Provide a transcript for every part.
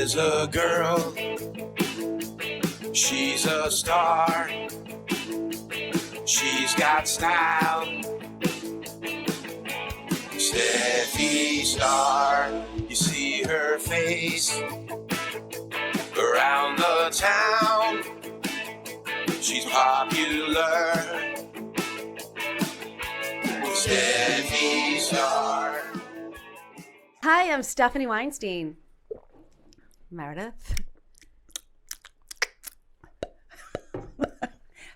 is a girl. She's a star. She's got style. Stefie Star. You see her face around the town. She's popular. Stefie Star. Hi, I'm Stephanie Weinstein. Meredith.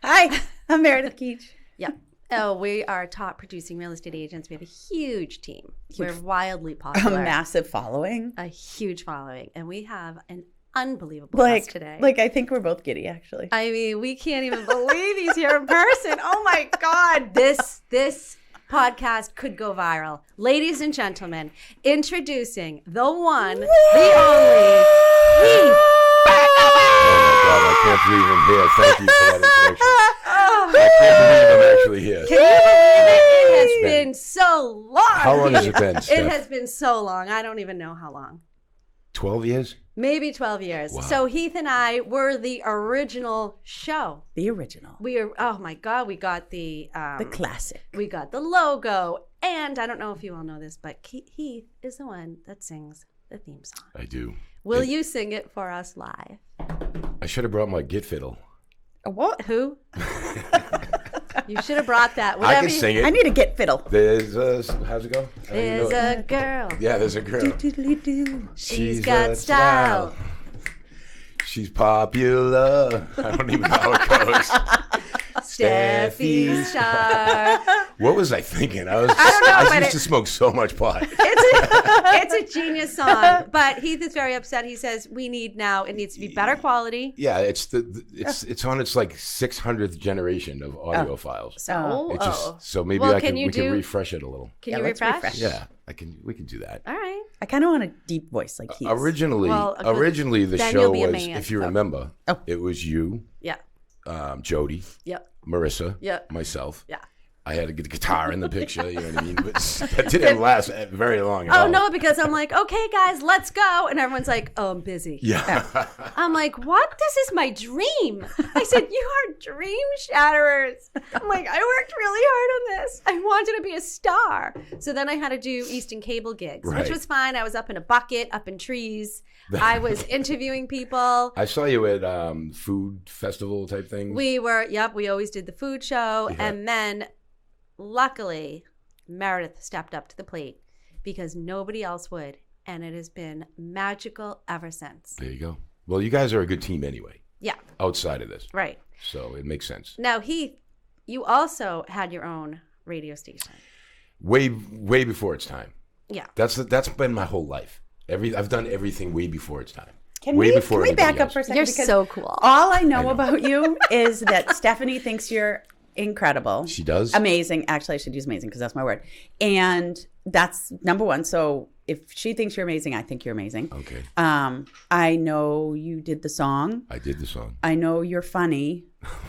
Hi, I'm Meredith Keach. Yep. Oh, we are top producing real estate agents. We have a huge team. We're wildly popular. A massive following. A huge following. And we have an unbelievable guest today. I think we're both giddy, actually. I mean, we can't even believe he's here in person. Oh my God. This podcast could go viral. Ladies and gentlemen, introducing the one, the only, Heath Berkowitz. Oh my God, I can't believe I'm here. Thank you for that introduction. I can't believe I'm actually here. Can you believe it? It has been so long. How long has it been, Steph? It has been so long. I don't even know how long. 12 years? Maybe 12 years. Wow. So Heath and I were the original show. The original. We are, oh my God, we got the classic. We got the logo. And I don't know if you all know this, but Heath is the one that sings the theme song. I do. Will you sing it for us live? I should have brought my git fiddle. A what? Who? You should have brought that. I can sing it. I need a get fiddle. There's a, how's it go? There's a girl. Yeah, there's a girl. Do-do-do-do. She's got style. She's popular. I don't even know how it goes. Stefie Star. What was I thinking? I don't know. I used to smoke so much pot. It's a genius song, but Heath is very upset. He says it needs to be better quality. Yeah, it's on its like 600th generation of audio files. So maybe we can refresh it a little. Can you refresh? Yeah, we can do that. All right. I kind of want a deep voice like Heath. Originally the show was, if you remember, Oh. it was you, Yeah. Jody, Yep. Marissa, Yep. myself. Yeah. I had a guitar in the picture, you know what I mean? But that didn't last very long at all. Oh, no, because I'm like, okay, guys, let's go. And everyone's like, oh, I'm busy. Yeah. I'm like, what? This is my dream. I said, you are dream shatterers. I'm like, I worked really hard on this. I wanted to be a star. So then I had to do Eastern Cable gigs, which was fine. I was up in a bucket, up in trees. I was interviewing people. I saw you at food festival type thing. We always did the food show. Yeah. And then luckily, Meredith stepped up to the plate because nobody else would. And it has been magical ever since. There you go. Well, you guys are a good team anyway. Yeah. Outside of this. Right. So it makes sense. Now, Heath, you also had your own radio station. Way before its time. Yeah. That's been my whole life. I've done everything way before its time. Can we back up for a second? You're because so cool. All I know about you is that Stephanie thinks you're incredible. She does? Amazing. Actually, I should use amazing because that's my word. And that's number one. So if she thinks you're amazing, I think you're amazing. Okay. I know you did the song. I did the song. I know you're funny.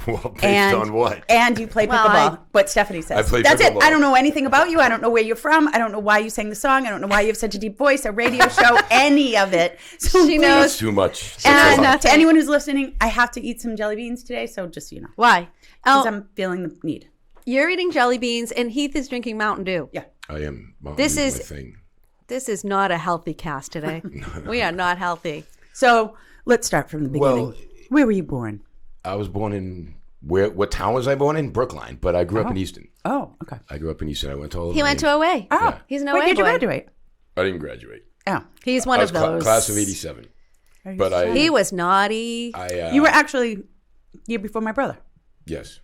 Well, based on what? And you play pickleball. What Stephanie says. I play That's pickleball. it. I don't know anything about you. I don't know where you're from. I don't know why you sang the song. I don't know why you have such a deep voice, a radio show, any of it. So she knows. That's too much. And to anyone who's listening, I have to eat some jelly beans today. So just so you know. Why? Because I'm feeling the need. You're eating jelly beans and Heath is drinking Mountain Dew. Yeah. I am. This is my thing. This is not a healthy cast today. No. We are not healthy. So let's start from the beginning. Well, where were you born? I was born in what town was I born in? Brookline, but I grew up in Easton. Oh, okay. I grew up in Easton. I went to all. He went to OA. Oh, yeah. He's an OA When did you boy. graduate? I didn't graduate. Oh, He's one I of was those. class of '87. But He was naughty. you were actually year before my brother. Yes,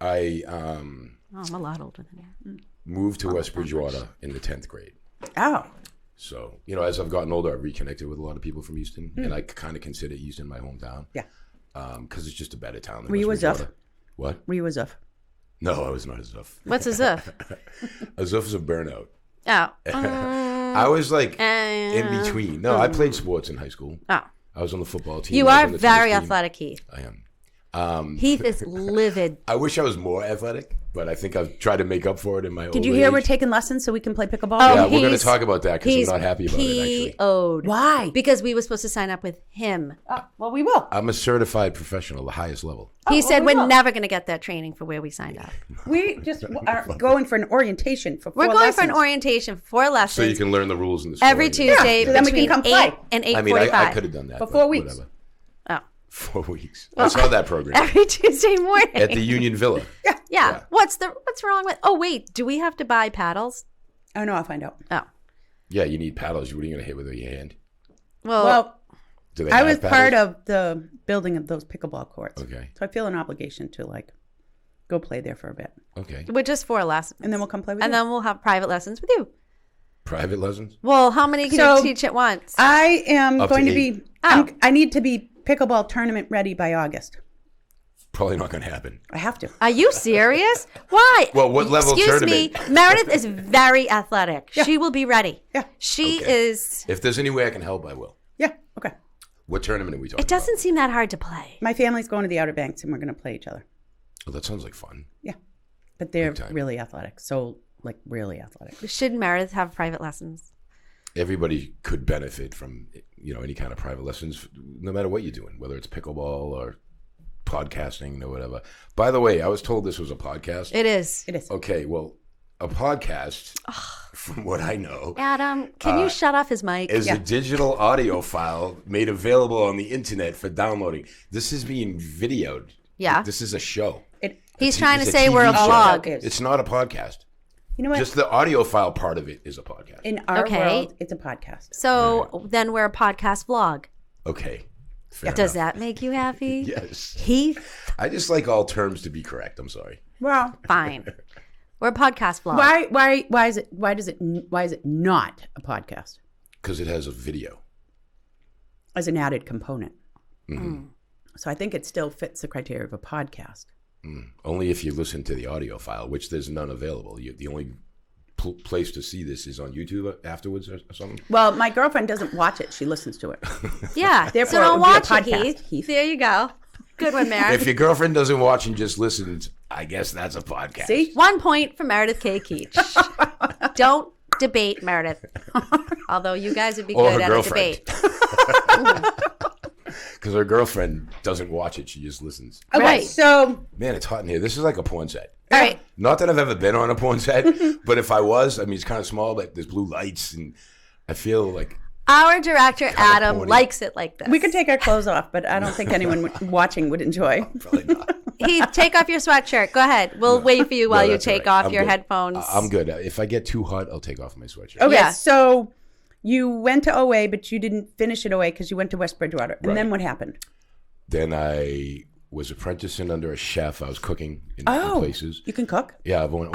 I I'm a lot older than you. moved to West Bridgewater in the 10th grade. Oh. So, as I've gotten older, I've reconnected with a lot of people from Easton, and I kind of consider Easton my hometown. Yeah. Because it's just a better town than Were you a West Zuff? Bridgewater. What? Were you a Zuff? No, I was not a Zuff. What's a Zuff? A Zuff is a burnout. Oh. I was like in between. No, I played sports in high school. Oh. I was on the football team. You I was are on the very tennis team. athletic, Heath. I am. Heath is livid. I wish I was more athletic. but I think I've tried to make up for it in my old Did you hear age. we're taking lessons so we can play pickleball? Oh, Yeah, we're going to talk about that because I'm not happy about it, actually. PO'd. Why? Because we were supposed to sign up with him. Well, we will. I'm a certified professional, the highest level. He said we we're will. never going to get that training for where we signed up. We just are going for an orientation for 4 We're going lessons. for an orientation for 4 lessons. So you can learn the rules in the store. every Tuesday so then we between can come 8 play. and 8:45. I mean, I could have done that. For but 4 weeks. Whatever. Oh. 4 weeks. I saw that program Every Tuesday morning. at the Union Villa. yeah. What's wrong with? Oh wait, do we have to buy paddles? Oh, no, I'll find out. Oh. Yeah, you need paddles. What are you going to hit with your hand? Well, Do they I have was paddles? part of the building of those pickleball courts. Okay. So I feel an obligation to go play there for a bit. Okay. we're just 4 lessons. And then we'll come play with And you. then we'll have private lessons with you. Private lessons? Well, how many can So, you teach at once? I am Up going to to be, Oh. I need to be pickleball tournament ready by August. Probably not going to happen. I have to. Are you serious? Why? Well, what level Excuse tournament? me. Meredith is very athletic. Yeah. She will be ready. Yeah. She Okay. is. If there's any way I can help, I will. Yeah, okay. What tournament are we talking It doesn't seem that hard to play. My family's going to the Outer Banks and we're going to play each other. about? Oh, that sounds like fun. Yeah. But they're Big time. really athletic. So, really athletic. Should Meredith have private lessons? Everybody could benefit from any kind of private lessons, no matter what you're doing, whether it's pickleball or podcasting or whatever. By the way, I was told this was a podcast. It is. It is. Okay, well, a podcast, from what I know, Adam, can you shut off his mic? is a digital audio file made available on the internet for downloading. This is being videoed. Yeah. This is a show. He's trying to It's say we're a TV show. vlog. It's not a podcast. You know what? Just the audio file part of it is a podcast. In our Okay. world, it's a podcast. So then we're a podcast vlog. Okay. Fair Does enough. that make you happy? Yes. Heath? I just like all terms to be correct. I'm sorry. Well, Fine. We're a podcast vlog. why is it not a podcast Because it has a video. as an added component? Mm-hmm. So I think it still fits the criteria of a podcast. Only if you listen to the audio file, which there's none available. The only place to see this is on YouTube afterwards or something. Well, my girlfriend doesn't watch it; she listens to it. Yeah. Therefore, so don't it would be a watch it, podcast, Heath. There you go. Good one, Meredith. If your girlfriend doesn't watch and just listens, I guess that's a podcast. See? 1 point for Meredith Keach. Don't debate Meredith. Although you guys would be Or good her at girlfriend. a debate. Because her girlfriend doesn't watch it, she just listens. Okay, Right. so Man, it's hot in here. This is like a porn set. All right. Not that I've ever been on a porn set, but if I was, I mean, it's kind of small, but there's blue lights, and I feel like Our director, Adam, corny. likes it like this. we could take our clothes off, but I don't think anyone watching would enjoy. probably not. Heath, take off your sweatshirt. Go ahead. We'll wait for you while No, you that's all take right. off I'm your good. headphones. I'm good. If I get too hot, I'll take off my sweatshirt. Okay, Yeah. so you went to OA, but you didn't finish at OA because you went to West Bridgewater. And then Right. what happened? Then I was apprenticing under a chef. I was cooking in places. You can cook? Yeah, I've owned he-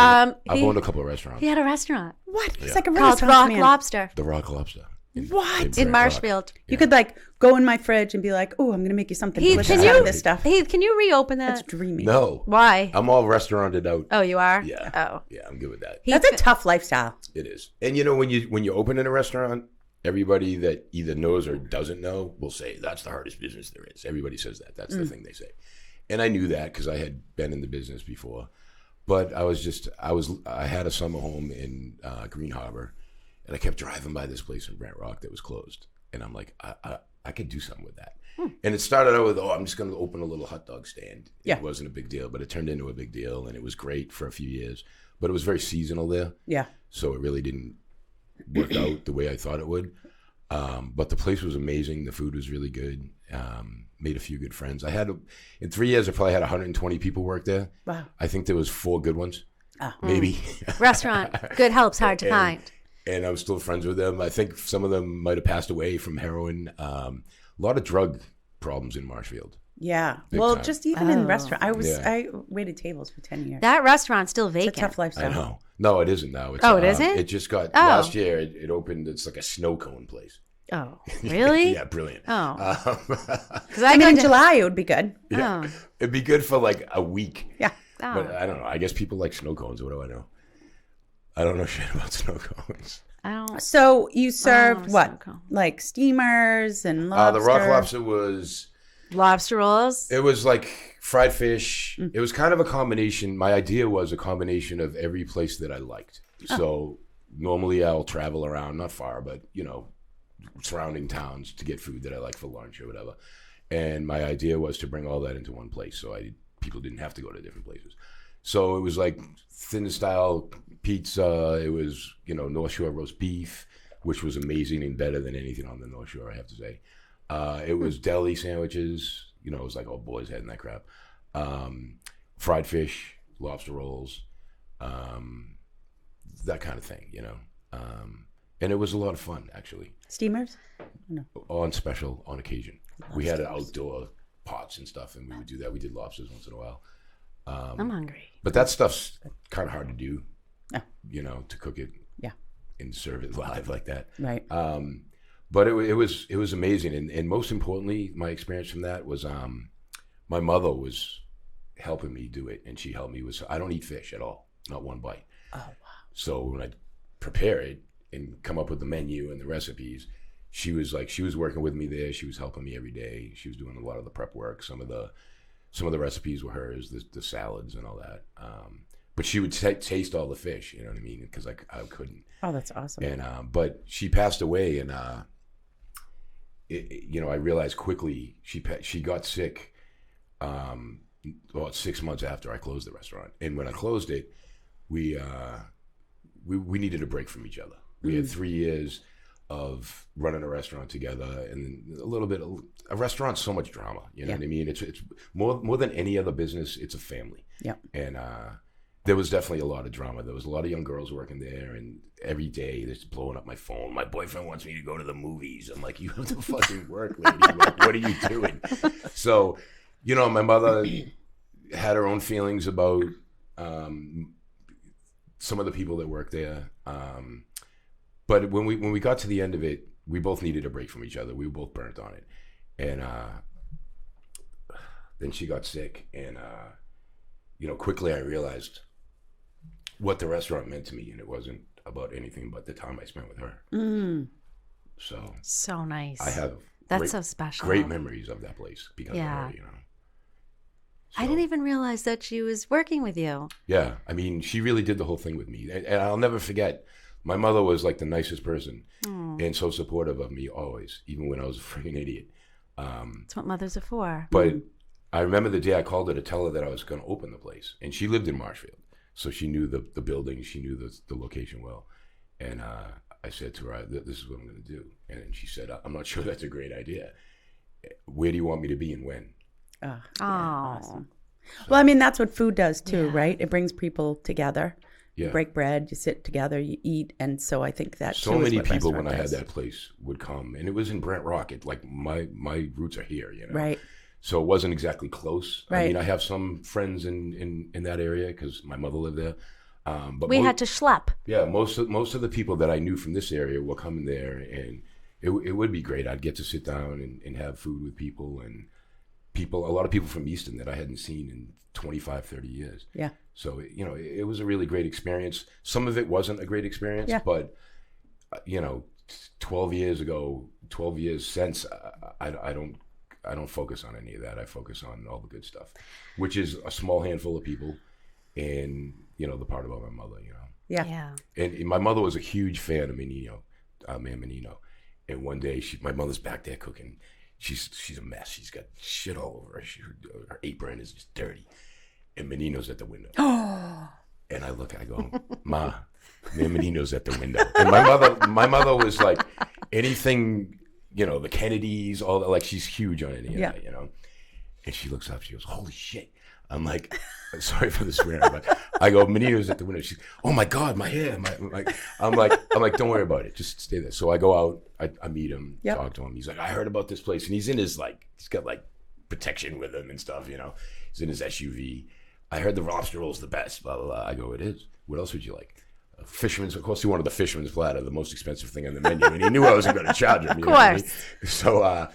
a couple of restaurants. he had a restaurant What? He's like a called Renaissance Rock man. Lobster The Rock Lobster. What? in Brant Rock. Marshfield. You could go in my fridge and be like, "Oh, I'm going to make you something Heath, delicious can out you of this stuff." Heath, can you reopen that? That's dreamy. No. Why? I'm all restauranted out. Oh, you are? Yeah. Oh. Yeah, I'm good with that. Heath, That's a tough lifestyle. It is. And when you open in a restaurant, everybody that either knows or doesn't know will say that's the hardest business there is. Everybody says that. That's the thing they say. And I knew that because I had been in the business before. But I had a summer home in Green Harbor, and I kept driving by this place in Brant Rock that was closed. And I'm like, I could do something with that. And it started out with, I'm just going to open a little hot dog stand. Yeah. It wasn't a big deal, but it turned into a big deal, and it was great for a few years. But it was very seasonal there. Yeah. So it really didn't work out the way I thought it would. But the place was amazing. The food was really good. Made a few good friends. In 3 years, I probably had 120 people work there. Wow. I think there was 4 good ones, maybe. restaurant. Good help's hard to find. And I'm still friends with them. I think some of them might have passed away from heroin. A lot of drug problems in Marshfield. Yeah. Big Well, time. just even in restaurant. Yeah. I waited tables for 10 years. That restaurant's still It's a vacant. tough lifestyle. I know. No, it isn't now. It's, Oh, it isn't? It just got, Oh. last year, it opened. It's like a snow cone place. Oh, really? Yeah, brilliant. Oh. Because I mean, in July, it would be good. Yeah. Oh. It'd be good for like a week. Yeah. Oh. But I don't know. I guess people like snow cones. What do I know? I don't know shit about snow cones. I don't. So you served Oh, what? so cool. Like steamers and lobster? The Rock Lobster was, Lobster rolls. it was like Fried fish. It was kind of a combination. My idea was a combination of every place that I liked. So normally I'll travel around, not far, but surrounding towns to get food that I like for lunch or whatever. And my idea was to bring all that into one place, so people didn't have to go to different places. So it was like thin style pizza. It was North Shore roast beef, which was amazing and better than anything on the North Shore, I have to say. It was deli sandwiches. It was like all boys' head and that crap. Fried fish, lobster rolls, that kind of thing, and it was a lot of fun, actually. Steamers? No. On occasion. We had outdoor pots and stuff, and we would do that. We did lobsters once in a while. I'm hungry. But that stuff's kind of hard to do, Yeah. to cook it Yeah. and serve it live like that. Right. But it was amazing, and most importantly, my experience from that was my mother was helping me do it, and she helped me with. I don't eat fish at all, not one bite. Oh wow. So when I prepare it and come up with the menu and the recipes, she was working with me there. She was helping me every day. She was doing a lot of the prep work. Some of the recipes were hers, the salads and all that. But she would taste all the fish, you know what I mean? Because I couldn't. Oh, that's awesome. And but she passed away, and I realized quickly she got sick about 6 months after I closed the restaurant. And when I closed it, we needed a break from each other. We had 3 years of running a restaurant together, and a restaurant's so much drama, you know what I mean? It's more than any other business, it's a family. Yeah. And there was definitely a lot of drama. There was a lot of young girls working there, and every day they're just blowing up my phone. My boyfriend wants me to go to the movies. I'm like, you have to fucking work, lady. Like, what are you doing? So, my mother had her own feelings about some of the people that worked there. But when we got to the end of it, we both needed a break from each other. We were both burnt on it. And then she got sick, and quickly I realized what the restaurant meant to me, and it wasn't about anything but the time I spent with her. So nice. I have so special. Great memories of that place because of her, I didn't even realize that she was working with you. Yeah, I mean, she really did the whole thing with me, and I'll never forget. My mother was like the nicest person and so supportive of me always, even when I was a freaking idiot. That's what mothers are for. But I remember the day I called her to tell her that I was going to open the place, and she lived in Marshfield, so she knew the building, she knew the location well. And I said to her, "This is what I'm going to do." And she said, "I'm not sure that's a great idea. Where do you want me to be and when?" Oh. Awesome. Well, I mean, that's what food does too, right? It brings people together. Yeah. You break bread, you sit together, you eat, and so I think that so too is many what people restaurant when I had does. that place would come, and it was in Brent Rock. It like my roots are here, Right. So it wasn't exactly close. Right. I mean, I have some friends in that area because my mother lived there. But We had to schlep. Yeah, most of the people that I knew from this area were coming there, and it would be great. I'd get to sit down and have food with people, and a lot of people from Easton that I hadn't seen in 25, 30 years. Yeah. So, it was a really great experience. Some of it wasn't a great experience, but, 12 years since, I don't focus on any of that. I focus on all the good stuff, which is a small handful of people and, the part about my mother, Yeah. And my mother was a huge fan of Menino, Man Menino. And one day, my mother's back there cooking. She's a mess. She's got shit all over her. Her apron is just dirty. And Menino's at the window. And I go, "Ma, Man Menino's at the window." And my mother was like, anything, the Kennedys, all that, like she's huge on any of that, And she looks up, she goes, "Holy shit." I'm like, sorry for the swearing, but I go, "Menino's at the window." She's, "Oh my God, my hair." I'm like, "Don't worry about it. Just stay there." So I go out, I meet him, talk to him. He's like, "I heard about this place." And he's in his he's got protection with him and stuff, He's in his SUV. "I heard the lobster roll's the best, blah, blah, blah." I go, "It is. What else would you like?" Fisherman's, of course, he wanted the fisherman's platter, the most expensive thing on the menu. And he knew I wasn't going to charge him. Of course. So I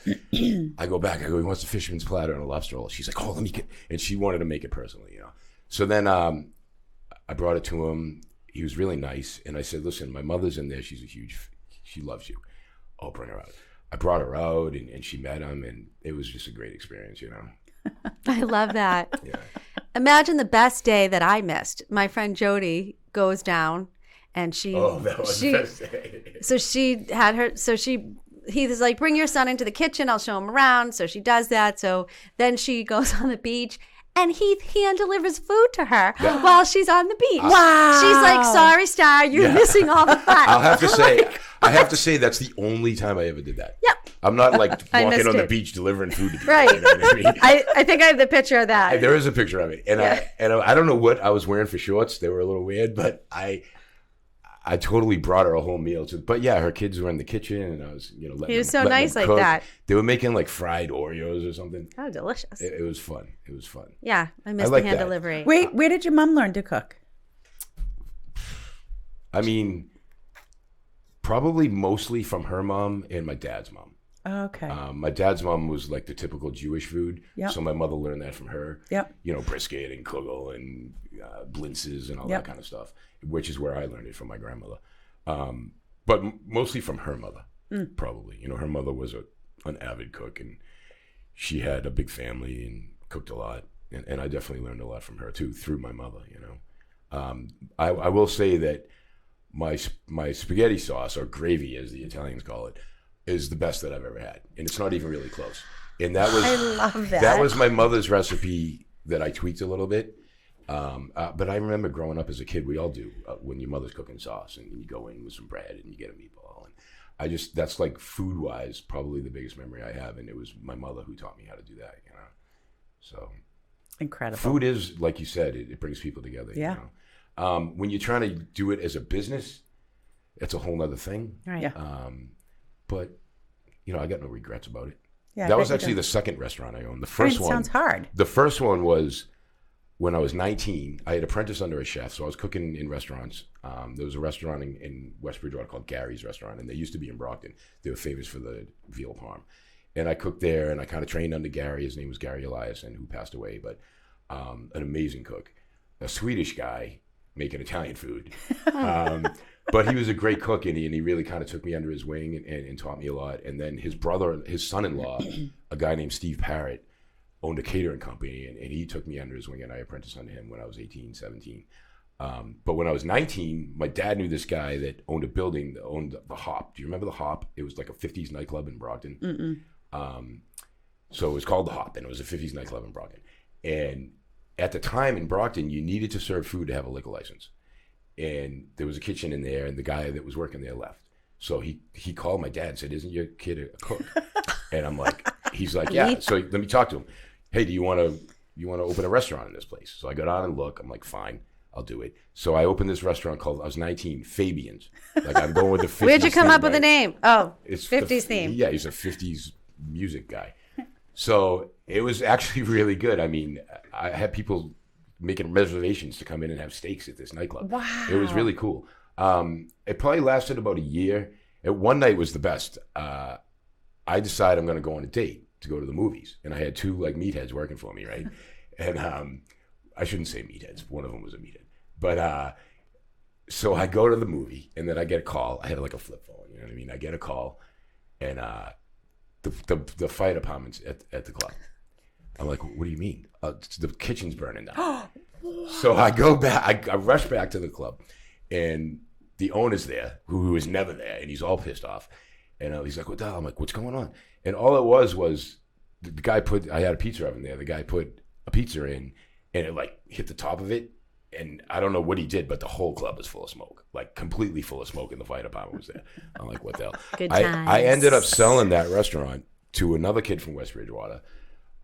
go back, he wants the fisherman's platter and a lobster roll. She's like, "Oh, let me get," and she wanted to make it personally, So then I brought it to him. He was really nice. And I said, "Listen, my mother's in there. She loves you. I'll bring her out." I brought her out and she met him, and it was just a great experience, I love that. Yeah. Imagine the best day that I missed. My friend Jody goes down and she That was the best day. so she had her he was like, bring your son into the kitchen, I'll show him around. So she does that. So then she goes on the beach and he hand delivers food to her while she's on the beach. Wow. She's like, sorry, Star, you're missing all the fun. I have to say that's the only time I ever did that. Yep. I'm not like I walking missed on the it. beach delivering food to people. Right. You know what I mean? I think I have the picture of that. There is a picture of it, and I don't know what I was wearing for shorts. They were a little weird, but I totally brought her a whole meal. But yeah, her kids were in the kitchen, and I was letting He was them, so letting nice them like cook. that. They were making like fried Oreos or something. Oh, delicious. It was fun. It was fun. Yeah, I missed like the hand that. delivery. Where did your mom learn to cook? I mean, probably mostly from her mom and my dad's mom. Okay. My dad's mom was like the typical Jewish food, Yep. so my mother learned that from her. Yep. Brisket and kugel and blintzes and all Yep. that kind of stuff, which is where I learned it from my grandmother. But mostly from her mother, probably. Her mother was an avid cook, and she had a big family and cooked a lot. And I definitely learned a lot from her too, through my mother. I will say that my spaghetti sauce, or gravy as the Italians call it, is the best that I've ever had, and it's not even really close. And that was I love that. That was my mother's recipe that I tweaked a little bit. But I remember growing up as a kid, we all do when your mother's cooking sauce, and you go in with some bread and you get a meatball. And that's like food wise, probably the biggest memory I have, and it was my mother who taught me how to do that. So incredible. food is, like you said, it brings people together. Yeah. When you're trying to do it as a business, it's a whole nother thing. Right. Yeah. But I got no regrets about it. Yeah, I that bet was you actually don't. the second restaurant I owned. The I mean, first it one sounds hard. The first one was when I was 19. I had apprenticed under a chef, so I was cooking in restaurants. There was a restaurant in West Bridgewater called Gary's Restaurant, and they used to be in Brockton. They were famous for the veal parm. And I cooked there, and I kind of trained under Gary. His name was Gary Eliason, who passed away, but an amazing cook. A Swedish guy making Italian food. But he was a great cook, and he really kind of took me under his wing and taught me a lot. And then his son-in-law, a guy named Steve Parrott, owned a catering company, and he took me under his wing, and I apprenticed under him when I was 18, 17. But when I was 19, my dad knew this guy that owned a building that owned the Hop. Do you remember the Hop? It was like a 50s nightclub in Brockton. So it was called the Hop, and it was a 50s nightclub in Brockton. And at the time in Brockton, you needed to serve food to have a liquor license. And there was a kitchen in there, and the guy that was working there left. So he called my dad and said, "Isn't your kid a cook?" And I'm like, he's like, "Yeah." So let me talk to him. "Hey, do you want to open a restaurant in this place?" So I go down and look. I'm like, "Fine, I'll do it." So I opened this restaurant called, I was 19, Fabian's. Like, I'm going with the 50s. Where'd you come theme, up with the right? name? Oh, It's 50s theme. Yeah, he's a 50s music guy. So it was actually really good. I mean, I had people making reservations to come in and have steaks at this nightclub. Wow. It was really cool. It probably lasted about a year. One night was the best. I decided I'm going to go on a date to go to the movies. And I had two like meatheads working for me, right? And I shouldn't say meatheads. One of them was a meathead. But so I go to the movie, and then I get a call. I had like a flip phone, you know what I mean? I get a call, and the fire department's at the club. I'm like, "What do you mean?" The kitchen's burning down. So I go back. I rush back to the club, and the owner's there, who is never there, and he's all pissed off. And he's like, "What the hell?" I'm like, "What's going on?" And all it was the guy I had a pizza oven there. The guy put a pizza in, and it like hit the top of it. And I don't know what he did, but the whole club was full of smoke, like completely full of smoke, and the fire department was there. I'm like, "What the hell?" Good I times. ended up selling that restaurant to another kid from West Bridgewater.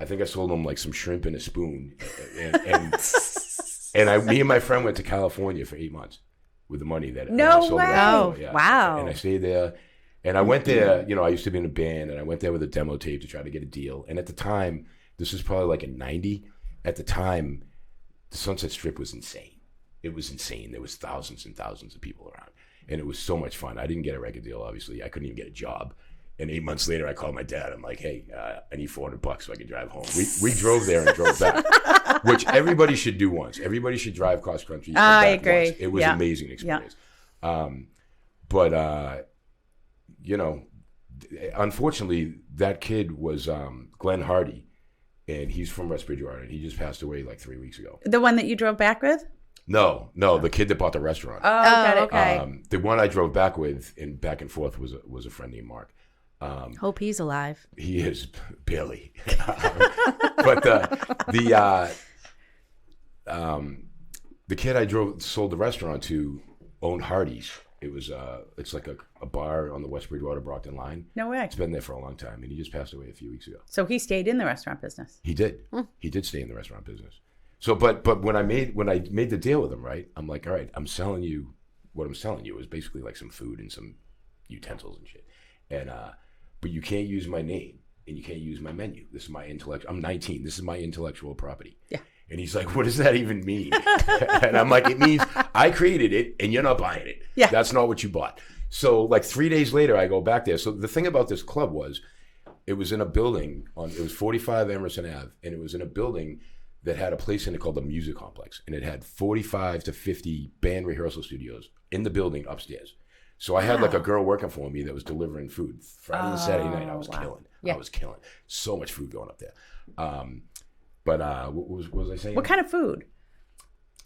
I think I sold him like some shrimp and a spoon, and me and my friend went to California for 8 months with the money that No I sold way. the restaurant. Oh, wow. And I stayed there, and I went there. I used to be in a band, and I went there with a demo tape to try to get a deal. And at the time, this was probably like in '90. At the time, the Sunset Strip was insane. It was insane. There was thousands and thousands of people around, and it was so much fun. I didn't get a record deal, obviously. I couldn't even get a job. And 8 months later, I called my dad. I'm like, "Hey, I need $400 so I can drive home." We drove there and drove back, which everybody should do once. Everybody should drive cross country. I back agree. once. It was Yeah. an amazing experience. Yeah. But unfortunately, that kid was Glenn Hardy, and he's from West Bridgewater, and he just passed away like 3 weeks ago. The one that you drove back with? No, the kid that bought the restaurant. Oh, got it. Okay. The one I drove back with and back and forth was a friend named Mark. Hope he's alive. He is barely, but the kid I sold the restaurant to owned Hardee's. It was it's like a bar on the West Bridgewater Brockton line. No way. It's been there for a long time, and he just passed away a few weeks ago. So he stayed in the restaurant business. He did. He did stay in the restaurant business. So, but when I made the deal with him, right? I'm like, all right, I'm selling you what I'm selling you is basically like some food and some utensils and shit, and but you can't use my name and you can't use my menu. This is my intellectual. I'm 19. This is my intellectual property. Yeah. And he's like, what does that even mean? And I'm like, it means I created it and you're not buying it. Yeah. That's not what you bought. So like 3 days later, I go back there. So the thing about this club was, it was in a building it was 45 Emerson Ave, and it was in a building that had a place in it called the Music Complex, and it had 45 to 50 band rehearsal studios in the building upstairs. So I had like a girl working for me that was delivering food Friday and Saturday night. I was killing. Yeah. I was killing. So much food going up there. But what was I saying? What kind of food?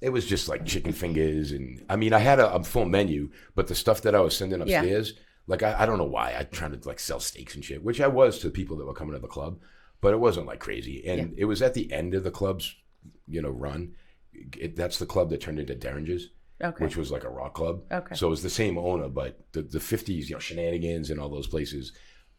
It was just like chicken fingers, and I mean, I had a full menu, but the stuff that I was sending upstairs, like I don't know why I tried to like sell steaks and shit, which I was to people that were coming to the club, but it wasn't like crazy. And it was at the end of the club's, run. That's the club that turned into Derringer's. Okay. Which was like a rock club. Okay. So it was the same owner, but the 50s, Shenanigans and all those places,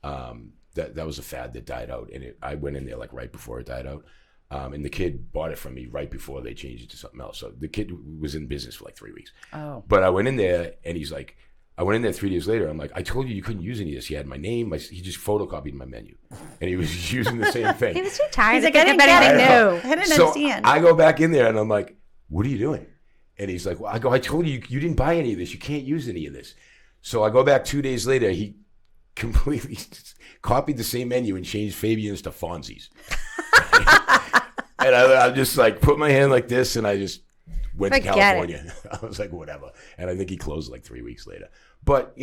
that was a fad that died out. And I went in there like right before it died out. And the kid bought it from me right before they changed it to something else. So the kid was in business for like 3 weeks. Oh. But I went in there and he's like, I went in there 3 days later. I'm like, I told you couldn't use any of this. He had my name. He just photocopied my menu. And he was using the same thing. He was too tired He's to like, I think didn't of get anything it. new. I didn't So understand. I go back in there and I'm like, what are you doing? And he's like, well, I told you didn't buy any of this. You can't use any of this. So I go back 2 days later. He completely copied the same menu and changed Fabian's to Fonzie's. And I just like put my hand like this and I just went to California. I was like, whatever. And I think he closed like 3 weeks later. But,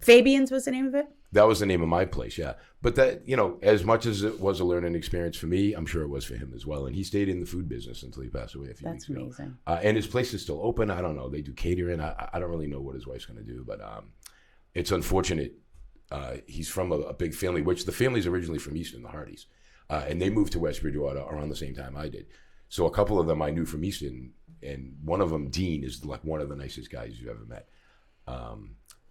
Fabian's was the name of it? That was the name of my place, yeah. But that, as much as it was a learning experience for me, I'm sure it was for him as well. And he stayed in the food business until he passed away a few weeks ago. That's amazing. And his place is still open. I don't know. They do catering. I don't really know what his wife's going to do. But it's unfortunate. He's from a big family, which the family's originally from Easton, the Hardys. And they moved to West Bridgewater around the same time I did. So a couple of them I knew from Easton. And one of them, Dean, is like one of the nicest guys you've ever met.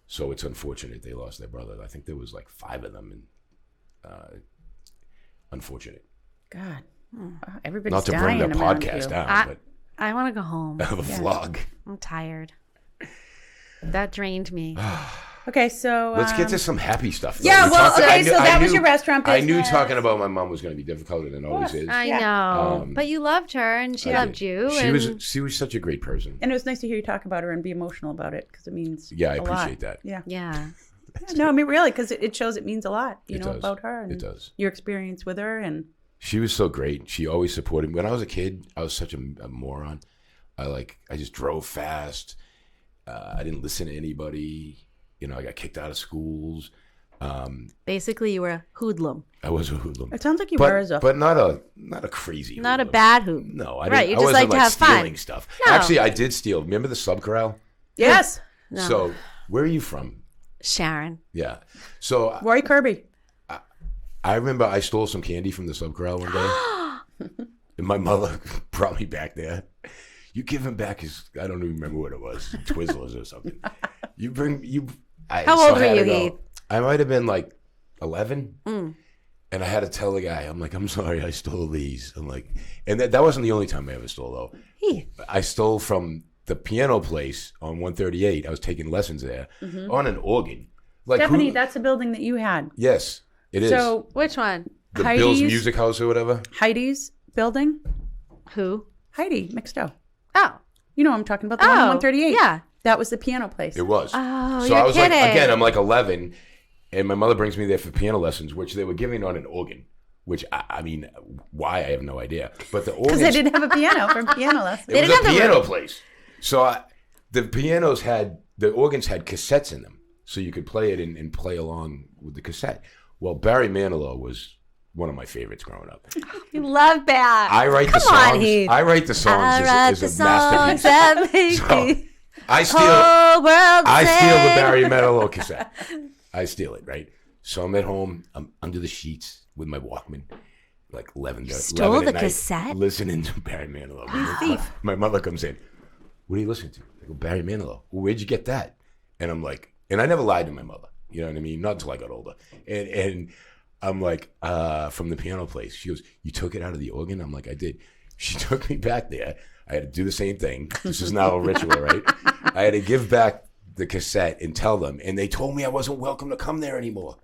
So it's unfortunate they lost their brother. I think there was like 5 of them, and unfortunate. God, everybody's not to dying bring the podcast down, but I want to go home. The vlog. I'm tired. That drained me. Okay, so let's get to some happy stuff. Though. Yeah, so that was your restaurant business. I knew talking about my mom was going to be difficult, and it always is. I know, but you loved her, and she loved you. She was such a great person, and it was nice to hear you talk about her and be emotional about it because it means I appreciate that. Yeah. No, I mean really, because it shows it means a lot. You know about her. And it does. Your experience with her, and she was so great. She always supported me. When I was a kid, I was such a moron. I just drove fast. I didn't listen to anybody. I got kicked out of schools. Basically, you were a hoodlum. I was a hoodlum. It sounds like you were as a... But not a crazy Not hoodlum. a bad hoodlum. No, I right, didn't. you just like to have stealing fun. Stuff. No. Actually, I did steal. Remember the Sub Corral? Yes. No. So, where are you from? Sharon. Yeah. So... Roy Kirby. I remember I stole some candy from the Sub Corral one day. And my mother brought me back there. You give him back his... I don't even remember what it was. Twizzlers or something. How old were you, Heath? I might have been like 11. And I had to tell the guy, I'm like, I'm sorry, I stole these. I'm like, and that wasn't the only time I ever stole, though. Heath. I stole from the piano place on 138. I was taking lessons there on an organ. Like Stephanie, that's the building that you had. Yes, it is. So which one? The Bill's Music House or whatever. Heidi's building. Who? Heidi Mixto. Oh. You know what I'm talking about, the one on 138. Yeah. That was the piano place. It was. Oh, so you're I was kidding. like, again, I'm like 11, and my mother brings me there for piano lessons, which they were giving on an organ. Which I mean, why I have no idea. But the organ, because they didn't have a piano for piano lessons. It was a piano place. So the organs had cassettes in them, so you could play it and play along with the cassette. Well, Barry Manilow was one of my favorites growing up. You love Bad. I write the Come on, songs. Heath. I write the songs as a masterpiece. that make So, me I steal whole world the sing. Barry Manilow cassette. I steal it, right? So I'm at home. I'm under the sheets with my Walkman, like 11 Stole 11 the at night, cassette? listening to Barry Manilow. thief. My mother comes in. What are you listening to? I go, Barry Manilow. Well, where'd you get that? And I'm like, and I never lied to my mother. You know what I mean? Not until I got older. And I'm like, from the piano place. She goes, you took it out of the organ? I'm like, I did. She took me back there. I had to do the same thing. This is now a ritual, right? I had to give back the cassette and tell them. And they told me I wasn't welcome to come there anymore.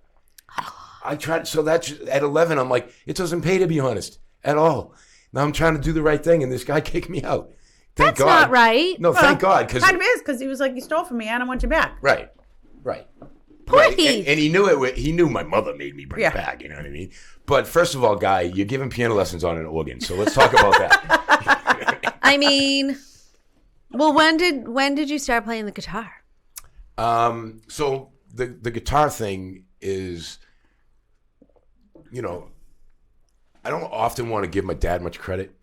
I tried. So that's at 11, I'm like, it doesn't pay to be honest at all. Now I'm trying to do the right thing. And this guy kicked me out. Thank That's God. not right. No, thank God. Kind of is, because he was like, you stole from me. I don't want you back. Right. Poor Right. Heath. And he knew it. He knew my mother made me bring it back. You know what I mean? But first of all, Guy, you're giving piano lessons on an organ, so let's talk about that. I mean, well, when did you start playing the guitar? So the guitar thing is, you know, I don't often want to give my dad much credit,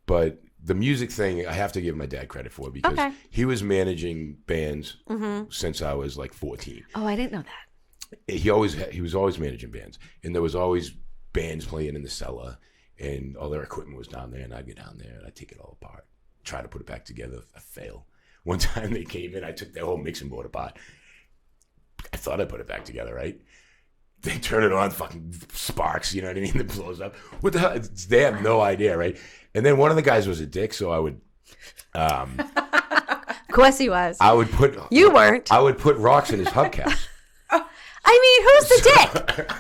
but the music thing I have to give my dad credit for because he was managing bands since I was like 14. Oh, I didn't know that. He was always managing bands, and there was always bands playing in the cellar, and all their equipment was down there, and I'd get down there and I'd take it all apart, try to put it back together. I fail. One time they came in, I took their whole mixing board apart. I thought I put it back together, right? They turn it on, fucking sparks, you know what I mean? It blows up. What the hell? They have no idea, right? And then one of the guys was a dick, so I would Of course he was. put You weren't. I would put rocks in his hubcaps. I mean, who's the dick?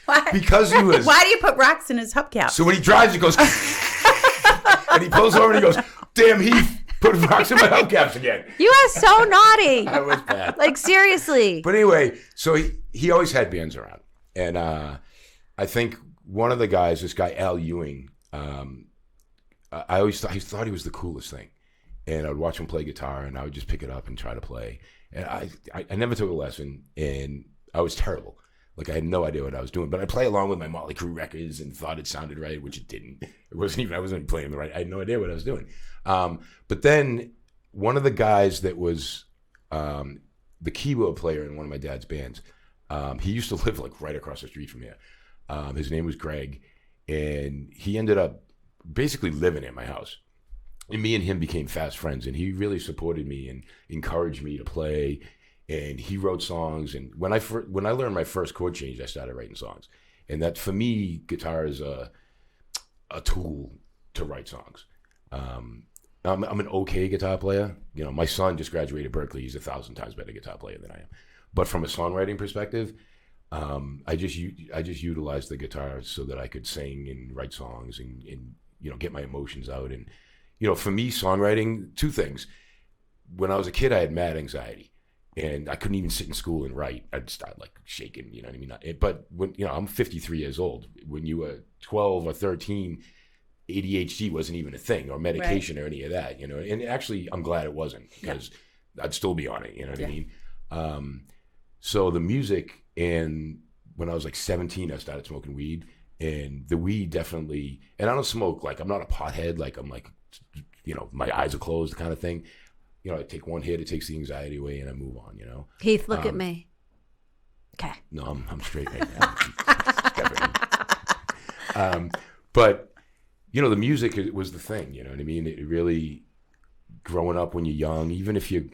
Why? Because he was. Why do you put rocks in his hubcap? So when he drives, he goes, and he pulls over and he goes, damn, Heath, put rocks in my hubcaps again. You are so naughty. I was bad. Like, seriously. But anyway, so he always had bands around. And I think one of the guys, this guy, Al Ewing, I always thought he was the coolest thing. And I would watch him play guitar, and I would just pick it up and try to play. And I never took a lesson, and I was terrible. Like, I had no idea what I was doing. But I play along with my Motley Crue records and thought it sounded right, which it didn't. I wasn't even playing the right. I had no idea what I was doing. But then one of the guys that was the keyboard player in one of my dad's bands, he used to live like right across the street from here. His name was Greg, and he ended up basically living at my house. And me and him became fast friends, and he really supported me and encouraged me to play. And he wrote songs. And when I learned my first chord change, I started writing songs. And that, for me, guitar is a tool to write songs. I'm an okay guitar player. You know, my son just graduated Berkeley. He's 1,000 times better guitar player than I am. But from a songwriting perspective, I just utilized the guitar so that I could sing and write songs and you know, get my emotions out. And you know, for me, songwriting, two things. When I was a kid, I had mad anxiety, and I couldn't even sit in school and write. I'd start like shaking, you know what I mean? But when, you know, I'm 53 years old. When you were 12 or 13, ADHD wasn't even a thing, or medication or any of that, you know. And actually, I'm glad it wasn't, because I'd still be on it, you know what I mean? So the music, and when I was like 17, I started smoking weed, and the weed definitely, and I don't smoke, like, I'm not a pothead, like, I'm like, you know, my eyes are closed kind of thing. You know, I take one hit, it takes the anxiety away, and I move on, you know. Heath, look at me. Okay. No, I'm straight right now. But, you know, the music was the thing, you know what I mean? It really, growing up when you're young, even if you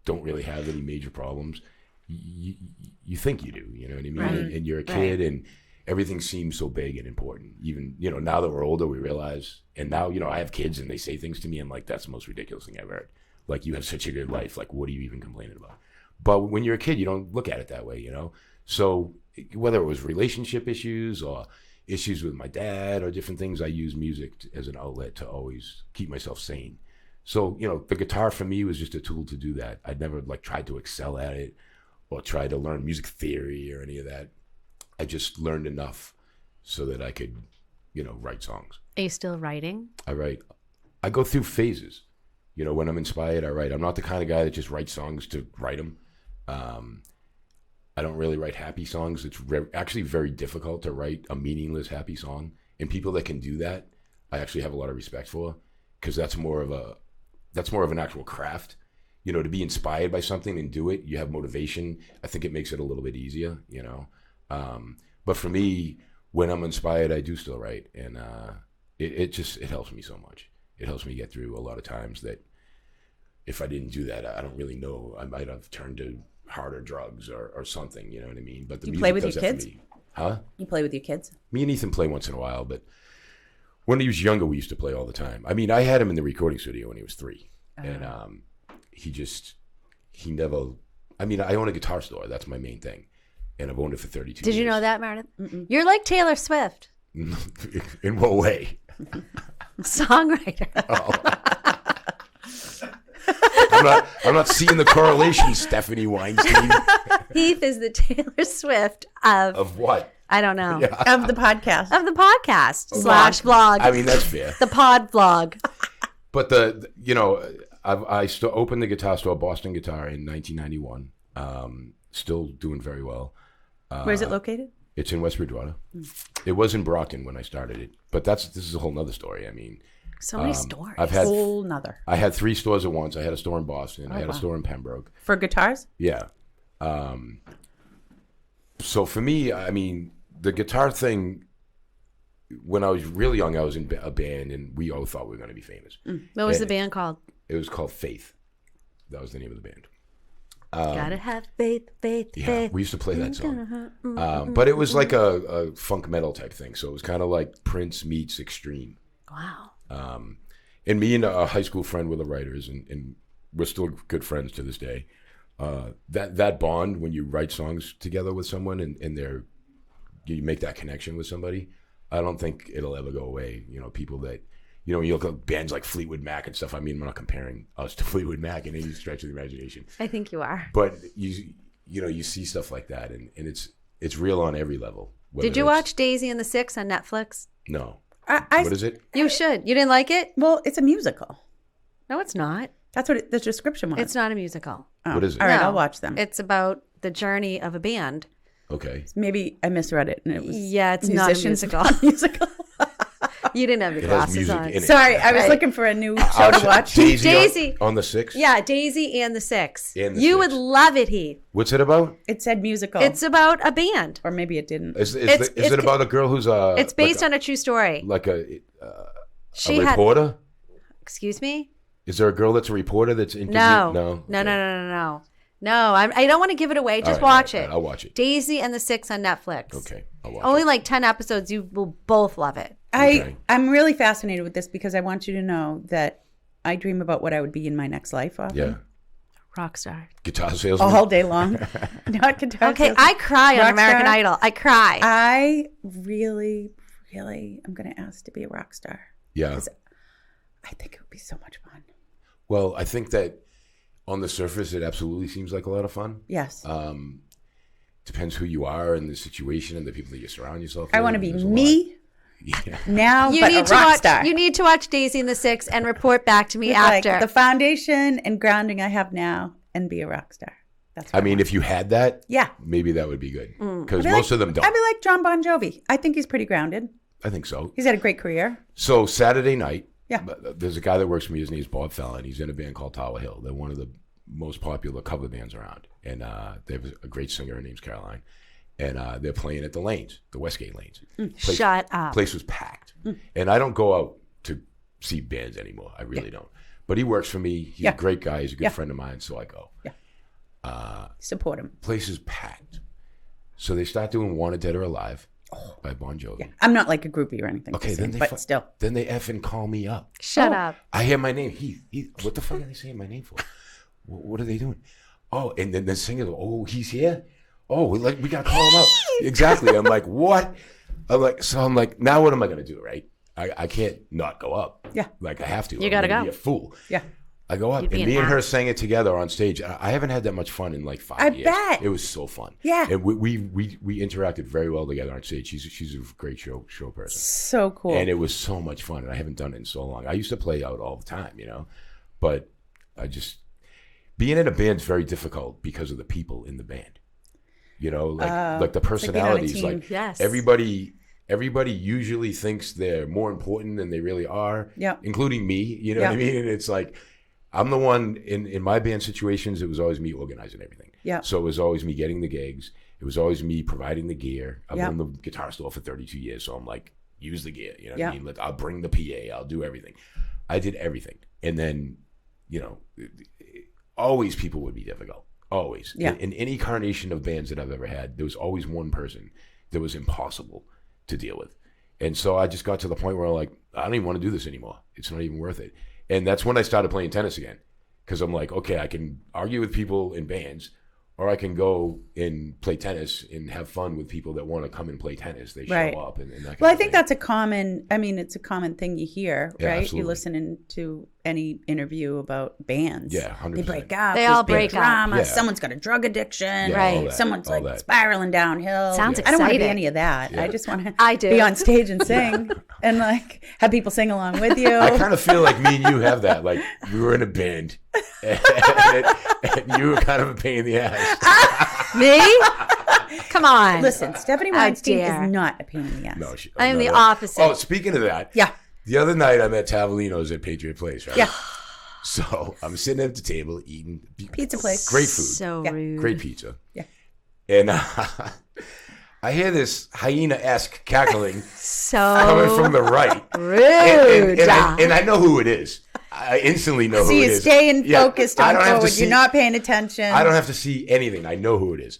don't really have any major problems, you think you do, you know what I mean? Right. And you're a kid, and everything seems so big and important. Even, you know, now that we're older, we realize, and now, you know, I have kids and they say things to me, and like, that's the most ridiculous thing I've heard. Like, you have such a good life. Like, what are you even complaining about? But when you're a kid, you don't look at it that way, you know? So whether it was relationship issues or issues with my dad or different things, I use music as an outlet to always keep myself sane. So, you know, the guitar for me was just a tool to do that. I'd never like tried to excel at it or try to learn music theory or any of that. I just learned enough so that I could, you know, write songs. Are you still writing? I write. I go through phases. You know, when I'm inspired, I write. I'm not the kind of guy that just writes songs to write them. I don't really write happy songs. It's actually very difficult to write a meaningless happy song. And people that can do that, I actually have a lot of respect for, because that's more of an actual craft. You know, to be inspired by something and do it, you have motivation. I think it makes it a little bit easier, you know. But for me, when I'm inspired, I do still write. And it helps me so much. It helps me get through a lot of times that if I didn't do that, I don't really know. I might have turned to harder drugs or something, you know what I mean? But the music play with does your that for kids? me. Huh? You play with your kids? Me and Ethan play once in a while, but when he was younger, we used to play all the time. I mean, I had him in the recording studio when he was 3. And he never, I mean, I own a guitar store. That's my main thing. And I've owned it for 32 years. Did you know that, Meredith? You're like Taylor Swift. In what way? Songwriter. I'm not seeing the correlation, Stephanie Weinstein. Heath is the Taylor Swift Of what? I don't know. Yeah. Of the podcast. Of the podcast / vlog. I mean, that's fair. The pod vlog. But I opened the guitar store, Boston Guitar, in 1991. Still doing very well. Where is it located? It's in West Bridgewater. It was in Brockton when I started it, but this is a whole nother story. I mean, So many stories. Whole nother. I had 3 stores at once. I had a store in Boston. I had a store in Pembroke. For guitars? Yeah. So for me, I mean, the guitar thing, when I was really young, I was in a band, and we all thought we were going to be famous. What was the band called? It was called Faith. That was the name of the band. Gotta have faith, Yeah, faith. we used to play that song. But it was like a funk metal type thing. So it was kind of like Prince meets Extreme. Wow. And me and a high school friend were the writers, and we're still good friends to this day. That bond, when you write songs together with someone and you make that connection with somebody, I don't think it'll ever go away. You know, people that, you know, you look at bands like Fleetwood Mac and stuff. I mean, I'm not comparing us to Fleetwood Mac in any stretch of the imagination. I think you are. But you see stuff like that, and it's real on every level. Did you watch Daisy and the Six on Netflix? No. What is it? You should. You didn't like it? Well, it's a musical. No, it's not. That's what the description was. It's not a musical. Oh. What is it? All right, No. I'll watch them. It's about the journey of a band. Okay. Maybe I misread it, and it was It's not a musical. musical. You didn't have your It has glasses music on. in it. Sorry, I was looking for a new show to watch. Daisy. on the 6th? Yeah, Daisy and the Six. And the You Six. would love it, Heath. What's it about? It said musical. It's about a band. Or maybe it didn't. Is It's- it about a girl who's It's based on a true story. like a She a had. reporter? Excuse me? Is there a girl that's a reporter that's interviewed? No. No. I don't want to give it away. Just watch it. I'll watch it. Daisy and the Six on Netflix. Okay, I'll watch Only it. like 10 episodes. You will both love it. Okay. I'm really fascinated with this because I want you to know that I dream about what I would be in my next life often. Yeah. Rockstar. Guitar salesman? All day long. Not guitar Okay, salesman. I cry on Rockstar? American Idol. I cry. I really, really am going to ask to be a rock star. Yeah. I think it would be so much fun. Well, I think that on the surface, it absolutely seems like a lot of fun. Yes. Depends who you are and the situation and the people that you surround yourself with. I want to be There's a me lot. Yeah. now, you but a need to rock watch. star. You need to watch Daisy and the Six and report back to me With, after. like, the foundation and grounding I have now and be a rock star. That's what I mean, if you had that, yeah. maybe that would be good. Mm. Because I'd be most like- of them don't. I'd be like John Bon Jovi. I think he's pretty grounded. I think so. He's had a great career. So Saturday night, Yeah. there's a guy that works for me. His name's Bob Fallon. He's in a band called Tower Hill. They're one of the most popular cover bands around. And they have a great singer. Her name's Caroline. And they're playing at the Lanes, the Westgate Lanes. Shut up. Place was packed. And I don't go out to see bands anymore. I really don't. But he works for me. He's a great guy. He's a good friend of mine. So I go. Support him. Place is packed. So they start doing Wanted Dead or Alive by Bon Jovi. Yeah. I'm not like a groupie or anything. Okay, to then sing, they but still. Then they effing call me up. Shut up. I hear my name, Heath. What the fuck are they saying my name for? What are they doing? Oh, and then the singer, oh, he's here? Oh, we gotta call him up. Exactly. I'm like, what? I'm like, now what am I gonna do, right? I can't not go up. Yeah. Like I have to. You gotta I'm gonna go. Be a fool. Yeah. I go up, You'd be and an me and her ass. sang it together on stage. I haven't had that much fun in like 5 I years. bet. It was so fun. Yeah. And we interacted very well together on stage. She's a great show person. So cool. And it was so much fun, and I haven't done it in so long. I used to play out all the time, but being in a band is very difficult because of the people in the band. You know, like the it's like being on a personalities. team. Like Yes. everybody usually thinks they're more important than they really are, including me. You know what I mean? And it's like, I'm the one in my band situations, it was always me organizing everything. Yeah. So it was always me getting the gigs. It was always me providing the gear. I've been in the guitar store for 32 years. So I'm like, use the gear. You know what I mean? Like, I'll bring the PA. I'll do everything. I did everything. And then, you know, always people would be difficult. Always. Yeah. In any carnation of bands that I've ever had, there was always one person that was impossible to deal with. And so I just got to the point where I'm like, I don't even want to do this anymore. It's not even worth it. And that's when I started playing tennis again. Because I'm like, okay, I can argue with people in bands, or I can go and play tennis and have fun with people that want to come and play tennis. They show up and that kind of thing. Well, I think that's it's a common thing you hear, Yeah, right? absolutely. You listen to any interview about bands. Yeah, 100%. They break up. They there's all big break up. drama. Yeah. Someone's got a drug addiction. Yeah, Right. all that, Someone's all like that. spiraling downhill. Sounds I don't want to be exciting. any of that. Yeah. I just want to I do. be on stage and sing and like have people sing along with you. I kind of feel like me and you have that. Like, we were in a band, and you were kind of a pain in the ass. Me? Come on. Listen, Stephanie How Weinstein dare. is not a pain in the ass. No, I am no, the no. opposite. Oh, speaking of that, Yeah. the other night I'm at Tavolino's at Patriot Place, right? Yeah. So I'm sitting at the table eating Pizza place. great food, So Yeah. rude. great pizza. Yeah. And I hear this hyena-esque cackling So coming from the right. rude. And I know who it is. I instantly know So who it you're is. staying Yeah, focused I on don't have to forward. see- You're not paying attention. I don't have to see anything. I know who it is.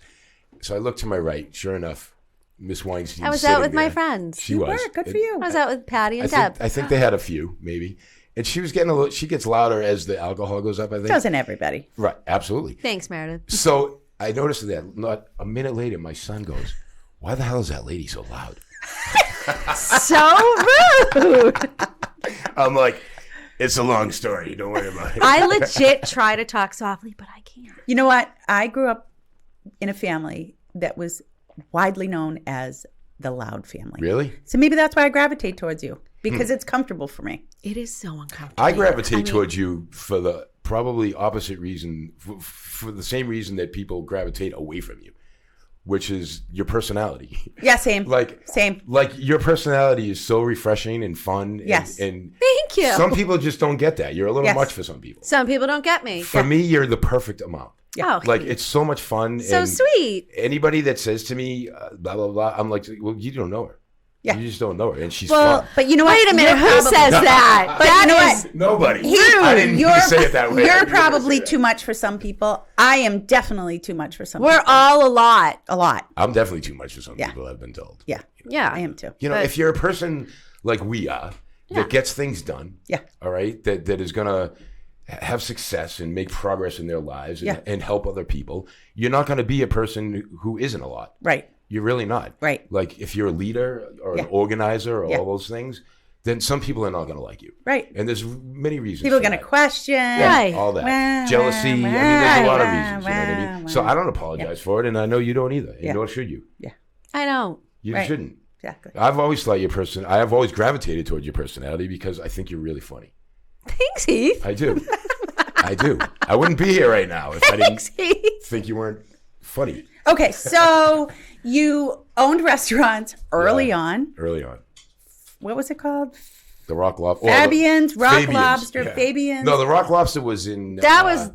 So I look to my right. Sure enough, Miss Weinstein. I was out with my friends. She You was. were. Good for you. I was out with Patty I and Deb. think they had a few, maybe. And she was getting a little. She gets louder as the alcohol goes up, I think. Doesn't everybody? Right. Absolutely. Thanks, Meredith. So I noticed that. Not a minute later, my son goes, "Why the hell is that lady so loud?" So rude. I'm like, "It's a long story. Don't worry about it." I legit try to talk softly, but I can't. You know what? I grew up in a family that was widely known as the loud family. Really? So maybe that's why I gravitate towards you, because it's comfortable for me. It is so uncomfortable. I gravitate towards you for the probably opposite reason, for the same reason that people gravitate away from you, which is your personality. Yeah, same. Same. Like your personality is so refreshing and fun. Yes. And Thank you. some people just don't get that. You're a little Yes. much for some people. Some people don't get me. For me, you're the perfect amount. Oh, Like, it's so much fun. so and sweet. Anybody that says to me, blah, blah, blah, I'm like, well, you don't know her. Yeah. You just don't know her. And she's Well, fun. but you know what? Wait a minute. You're Who probably- says that? But That you know is- what? Nobody. He- I didn't mean to say it that way. I You're didn't mean to probably say that. too much for some people. I am definitely too much for some We're people. all a lot. A lot. I'm definitely too much for some Yeah. people, I've been told. Yeah. Yeah. I am too. You know, But- if you're a person like we are that gets things done, Yeah. all right, that is going to have success and make progress in their lives and, Yeah. and help other people, you're not going to be a person who isn't a lot. Right. You're really not. Right. Like, if you're a leader or Yeah. an organizer or Yeah. all those things, then some people are not going to like you. Right. And there's many reasons. People are for going to that. question. Right. All that. Wah, Jealousy. I mean, wah, there's a lot of wah, reasons. You know what I mean? wah, So wah. I don't apologize for it, and I know you don't either. And Yeah. nor should you. Yeah. I don't. You Right. shouldn't. Exactly. I've always thought your person. I have always gravitated towards your personality because I think you're really funny. Thanks, Heath. I do. I do. I wouldn't be here right now if I Thanks, didn't Heath. think you weren't funny Okay, so you owned restaurants early on. early on. What was it called? The Rock Lobster. Fabian's, Rock Fabian's, Lobster, yeah. Fabian's. No, the Rock Lobster was in. That was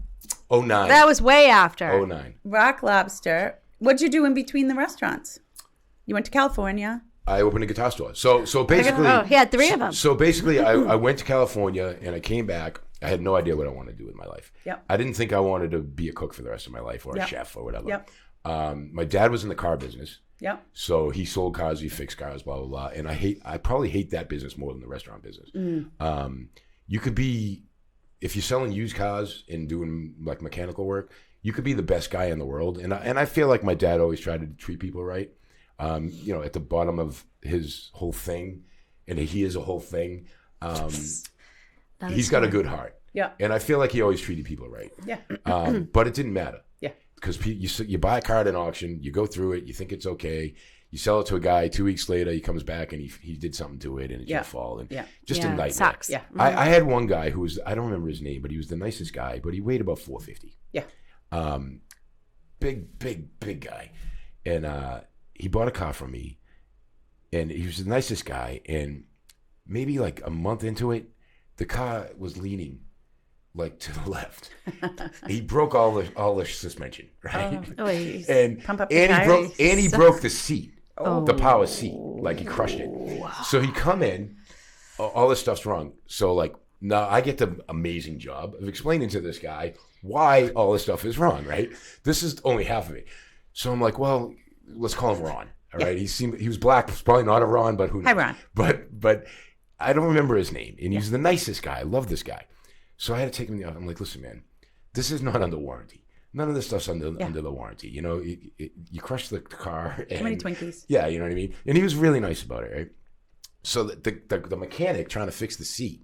09. that was way after. 09. Rock Lobster. What'd you do in between the restaurants? You went to California. I opened a guitar store. So basically. Oh, he had 3 of them. So basically, I went to California and I came back. I had no idea what I wanted to do with my life. Yep. I didn't think I wanted to be a cook for the rest of my life or a Yep. chef or whatever. Yep. My dad was in the car business. Yep. So he sold cars, he fixed cars, blah, blah, blah. And I probably hate that business more than the restaurant business. You could be, if you're selling used cars and doing like mechanical work, you could be the best guy in the world. And I feel like my dad always tried to treat people right. You know, at the bottom of his whole thing, and he is a whole thing, he's got a good heart. Yeah. And I feel like he always treated people right. Yeah. But it didn't matter. Yeah. Because you buy a car at an auction, you go through it, you think it's okay, you sell it to a guy. 2 weeks later, he comes back and he did something to it, and it's Yeah. your fault. And Yeah. just Yeah, a it nightmare. sucks. Yeah. I had one guy who was, I don't remember his name, but he was the nicest guy, but he weighed about 450. Yeah. Big guy. and he bought a car from me, and he was the nicest guy. And maybe like a month into it, the car was leaning like to the left. He broke all the suspension, right? And Pump up the tires. he broke the seat, the power seat, like he crushed it. Wow. So he come in, all this stuff's wrong. So like now I get the amazing job of explaining to this guy why all this stuff is wrong, right? This is only half of it. So I'm like, well, let's call him Ron. All right. He was black, probably not a Ron, but who knows? Hi, Ron. But I don't remember his name. And he's the nicest guy. I love this guy. So I had to take him in the office. I'm like, listen, man, this is not under warranty. None of this stuff's under the warranty. You know, you crushed the car. And, too many Twinkies. Yeah, you know what I mean? And he was really nice about it, right? So the mechanic trying to fix the seat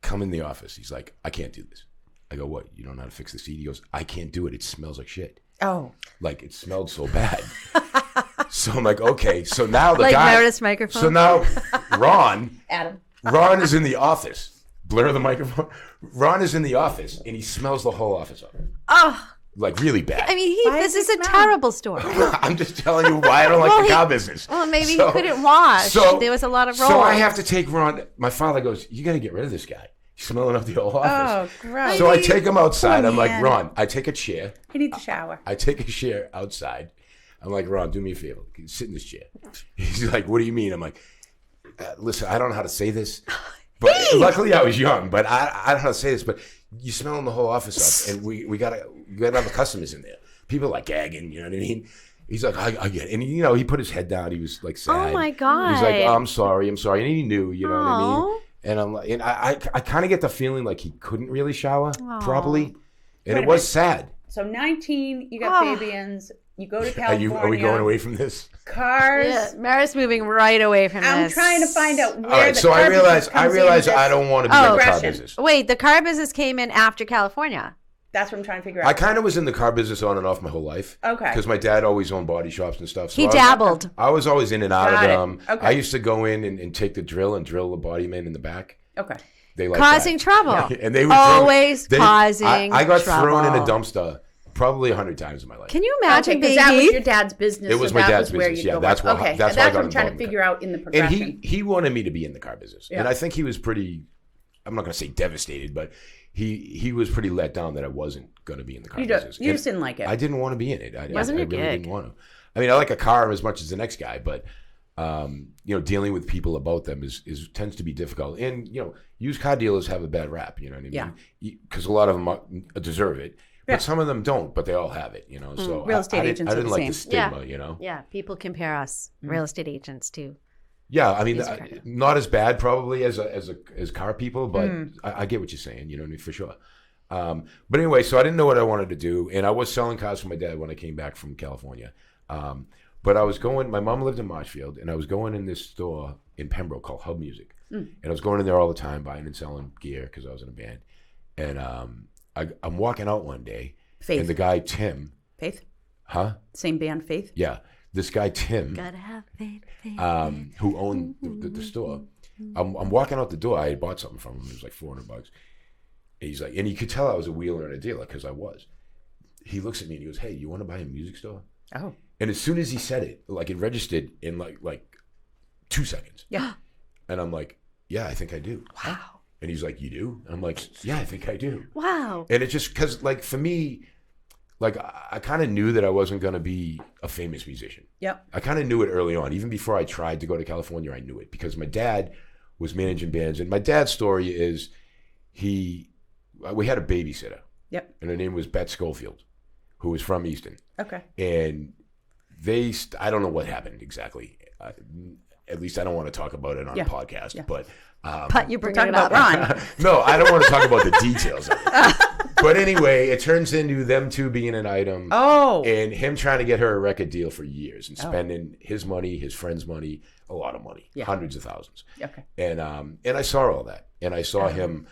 come in the office. He's like, I can't do this. I go, what? You don't know how to fix the seat? He goes, I can't do it. It smells like shit. Oh. Like it smelled so bad. So I'm like, okay. So now the like guy. Meredith's microphone. So now Ron is in the office. Blur the microphone. Ron is in the office and he smells the whole office up. Oh. Like really bad. I mean, Heath, this is a terrible story. I'm just telling you why I don't like the car business. Well, maybe he couldn't wash. There was a lot of rolls. So I have to take Ron. My father goes, you got to get rid of this guy. He's smelling up the whole office. Oh, gross. So I take him outside. I'm like, Ron, I take a chair. He needs a shower. I take a chair outside. I'm like, Ron, do me a favor. Sit in this chair. He's like, what do you mean? I'm like, listen, I don't know how to say this. But luckily I was young, but I don't know how to say this, but you smelling the whole office up, and we got other customers in there. People are like gagging, you know what I mean? He's like, I get it. And, you know, he put his head down. He was like sad. Oh, my God. He's like, oh, I'm sorry. And he knew, you know what I mean? And I'm like, and I kind of get the feeling like he couldn't really shower properly. And it was sad. So 19, you got Fabians. You go to California. Are we going away from this? Cars. Yeah, Meredith's moving right away from this. I'm trying to find out where all right, the so car I realize business I don't want to be in the car progression. business. Wait, the car business came in after California. That's what I'm trying to figure out. I kind of was in the car business on and off my whole life. Okay. Because my dad always owned body shops and stuff. So He dabbled. I was always in and out Got of it. them. Okay. I used to go in and take the drill and drill the body men in the back. Okay. They like Causing that. trouble. And they would Always causing I got trouble. thrown in a dumpster probably 100 times in my life. Can you imagine Because being that was Heath? your dad's business. It was so my that dad's was where business. you'd Yeah, go that's work. why. Okay, That's and why I that's got what I'm trying to involved in figure out in the And progression. he wanted me to be in the car business. Yeah. And I think he was pretty, I'm not going to say devastated, but he was pretty let down that I wasn't going to be in the car business. You just didn't like it. I didn't want to be in it. I Wasn't really your gig. didn't want to. I mean, I like a car as much as the next guy, but you know, dealing with people about them tends to be difficult. And you know, used car dealers have a bad rap. You know what I mean? Yeah. Because a lot of them deserve it, but Yeah. some of them don't. But they all have it. You know. So Real estate agents I are didn't the like the same. stigma. Yeah. You know. Yeah, people compare us, real estate agents, to. Yeah, I mean, These are- not as bad probably as car people, but I get what you're saying. You know what I mean? For sure. But anyway, so I didn't know what I wanted to do, and I was selling cars for my dad when I came back from California. But I was going. My mom lived in Marshfield, and I was going in this store in Pembroke called Hub Music, and I was going in there all the time, buying and selling gear because I was in a band. And I'm walking out one day, Faith. and the guy Tim, Faith? huh? Same band, Faith? Yeah, this guy Tim, Gotta have faith. who owned the store. I'm walking out the door. I had bought something from him. It was like $400. And he's like, and you could tell I was a wheeler and a dealer because I was. He looks at me and he goes, "Hey, you want to buy a music store?" Oh. And as soon as he said it, like it registered in like 2 seconds. Yeah. And I'm like, "Yeah, I think I do." Wow. And he's like, "You do?" I'm like, "Yeah, I think I do." Wow. And it just because like for me, like I kind of knew that I wasn't going to be a famous musician. Yep. I kind of knew it early on. Even before I tried to go to California, I knew it because my dad was managing bands. And my dad's story is we had a babysitter. Yep. And her name was Bette Schofield, who was from Easton. Okay. And I don't know what happened exactly. At least I don't want to talk about it on a podcast. Yeah. But But you bring Talk it about up. Ron. no, I don't want to talk about the details of it. But anyway, it turns into them two being an item. Oh. And him trying to get her a record deal for years and spending his money, his friend's money, a lot of money, hundreds of thousands. Okay. And I saw all that. And I saw him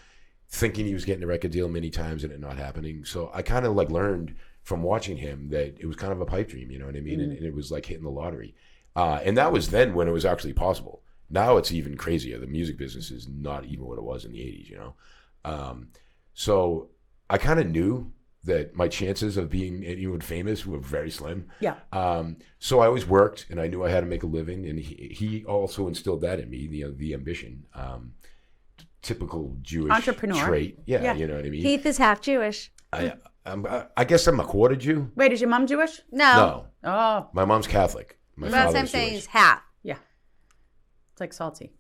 thinking he was getting a record deal many times and it not happening. So I kind of like learned from watching him that it was kind of a pipe dream, you know what I mean? And it was like hitting the lottery. And that was then when it was actually possible. Now it's even crazier. The music business is not even what it was in the 80s, you know? So I kind of knew that my chances of being anyone famous were very slim. Yeah. So I always worked, and I knew I had to make a living, and he also instilled that in me, the ambition. Typical Jewish Entrepreneur. trait. Yeah, Yeah. you know what I mean? Heath is half Jewish. I guess I'm a quarter Jew. Wait, is your mom Jewish? No. No, Oh, my mom's Catholic. My But father's I'm saying Jewish. he's half. yeah. It's like salty.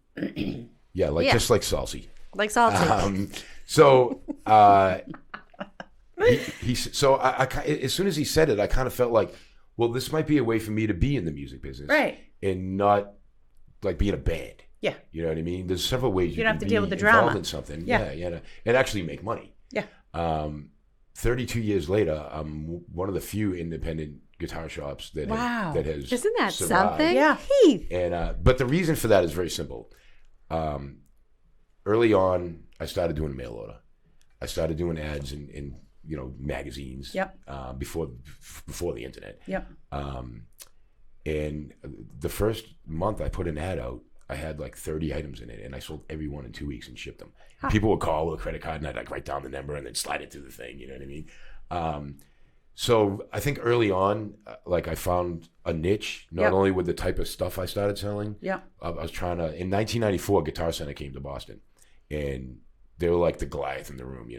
Yeah, Yeah. just like Salsi. Like salty. So as soon as he said it, I kind of felt like, well, this might be a way for me to be in the music business, Right. and not like be in a band. Yeah. You know what I mean? There's several ways you don't can have to be deal with the involved drama. in something. Yeah. Yeah, and actually make money. Yeah. 32 years later, I'm one of the few independent guitar shops that Wow. that has Isn't that survived. something? Yeah. Heath. And but the reason for that is very simple. Early on, I started doing mail order. I started doing ads in magazines. Yep. Before the internet. Yep. And the first month I put an ad out, I had like 30 items in it, and I sold every one in 2 weeks and shipped them. And people would call with a credit card, and I'd like write down the number and then slide it through the thing. You know what I mean? So I think early on, like I found a niche, not Yep. only with the type of stuff I started selling. Yep. I was trying to. In 1994, Guitar Center came to Boston, and they were like the Goliath in the room,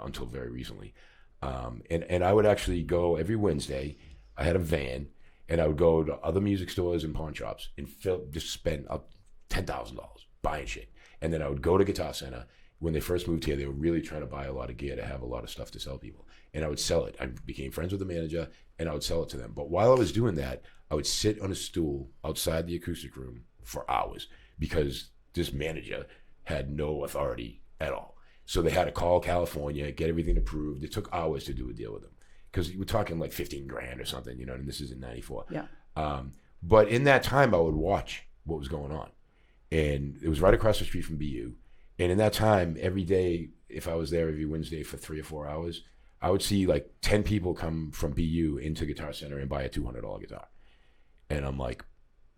until very recently. And I would actually go every Wednesday. I had a van, and I would go to other music stores and pawn shops and just spend up $10,000 buying shit. And then I would go to Guitar Center. When they first moved here, they were really trying to buy a lot of gear to have a lot of stuff to sell people. And I would sell it. I became friends with the manager, and I would sell it to them. But while I was doing that, I would sit on a stool outside the acoustic room for hours because this manager had no authority at all. So they had to call California, get everything approved. It took hours to do a deal with them because we're talking like 15 grand or something, and this is in 94. Yeah. But in that time, I would watch what was going on. And it was right across the street from BU. And in that time, every day, if I was there every Wednesday for 3 or 4 hours, I would see like 10 people come from BU into Guitar Center and buy a $200 guitar. And I'm like,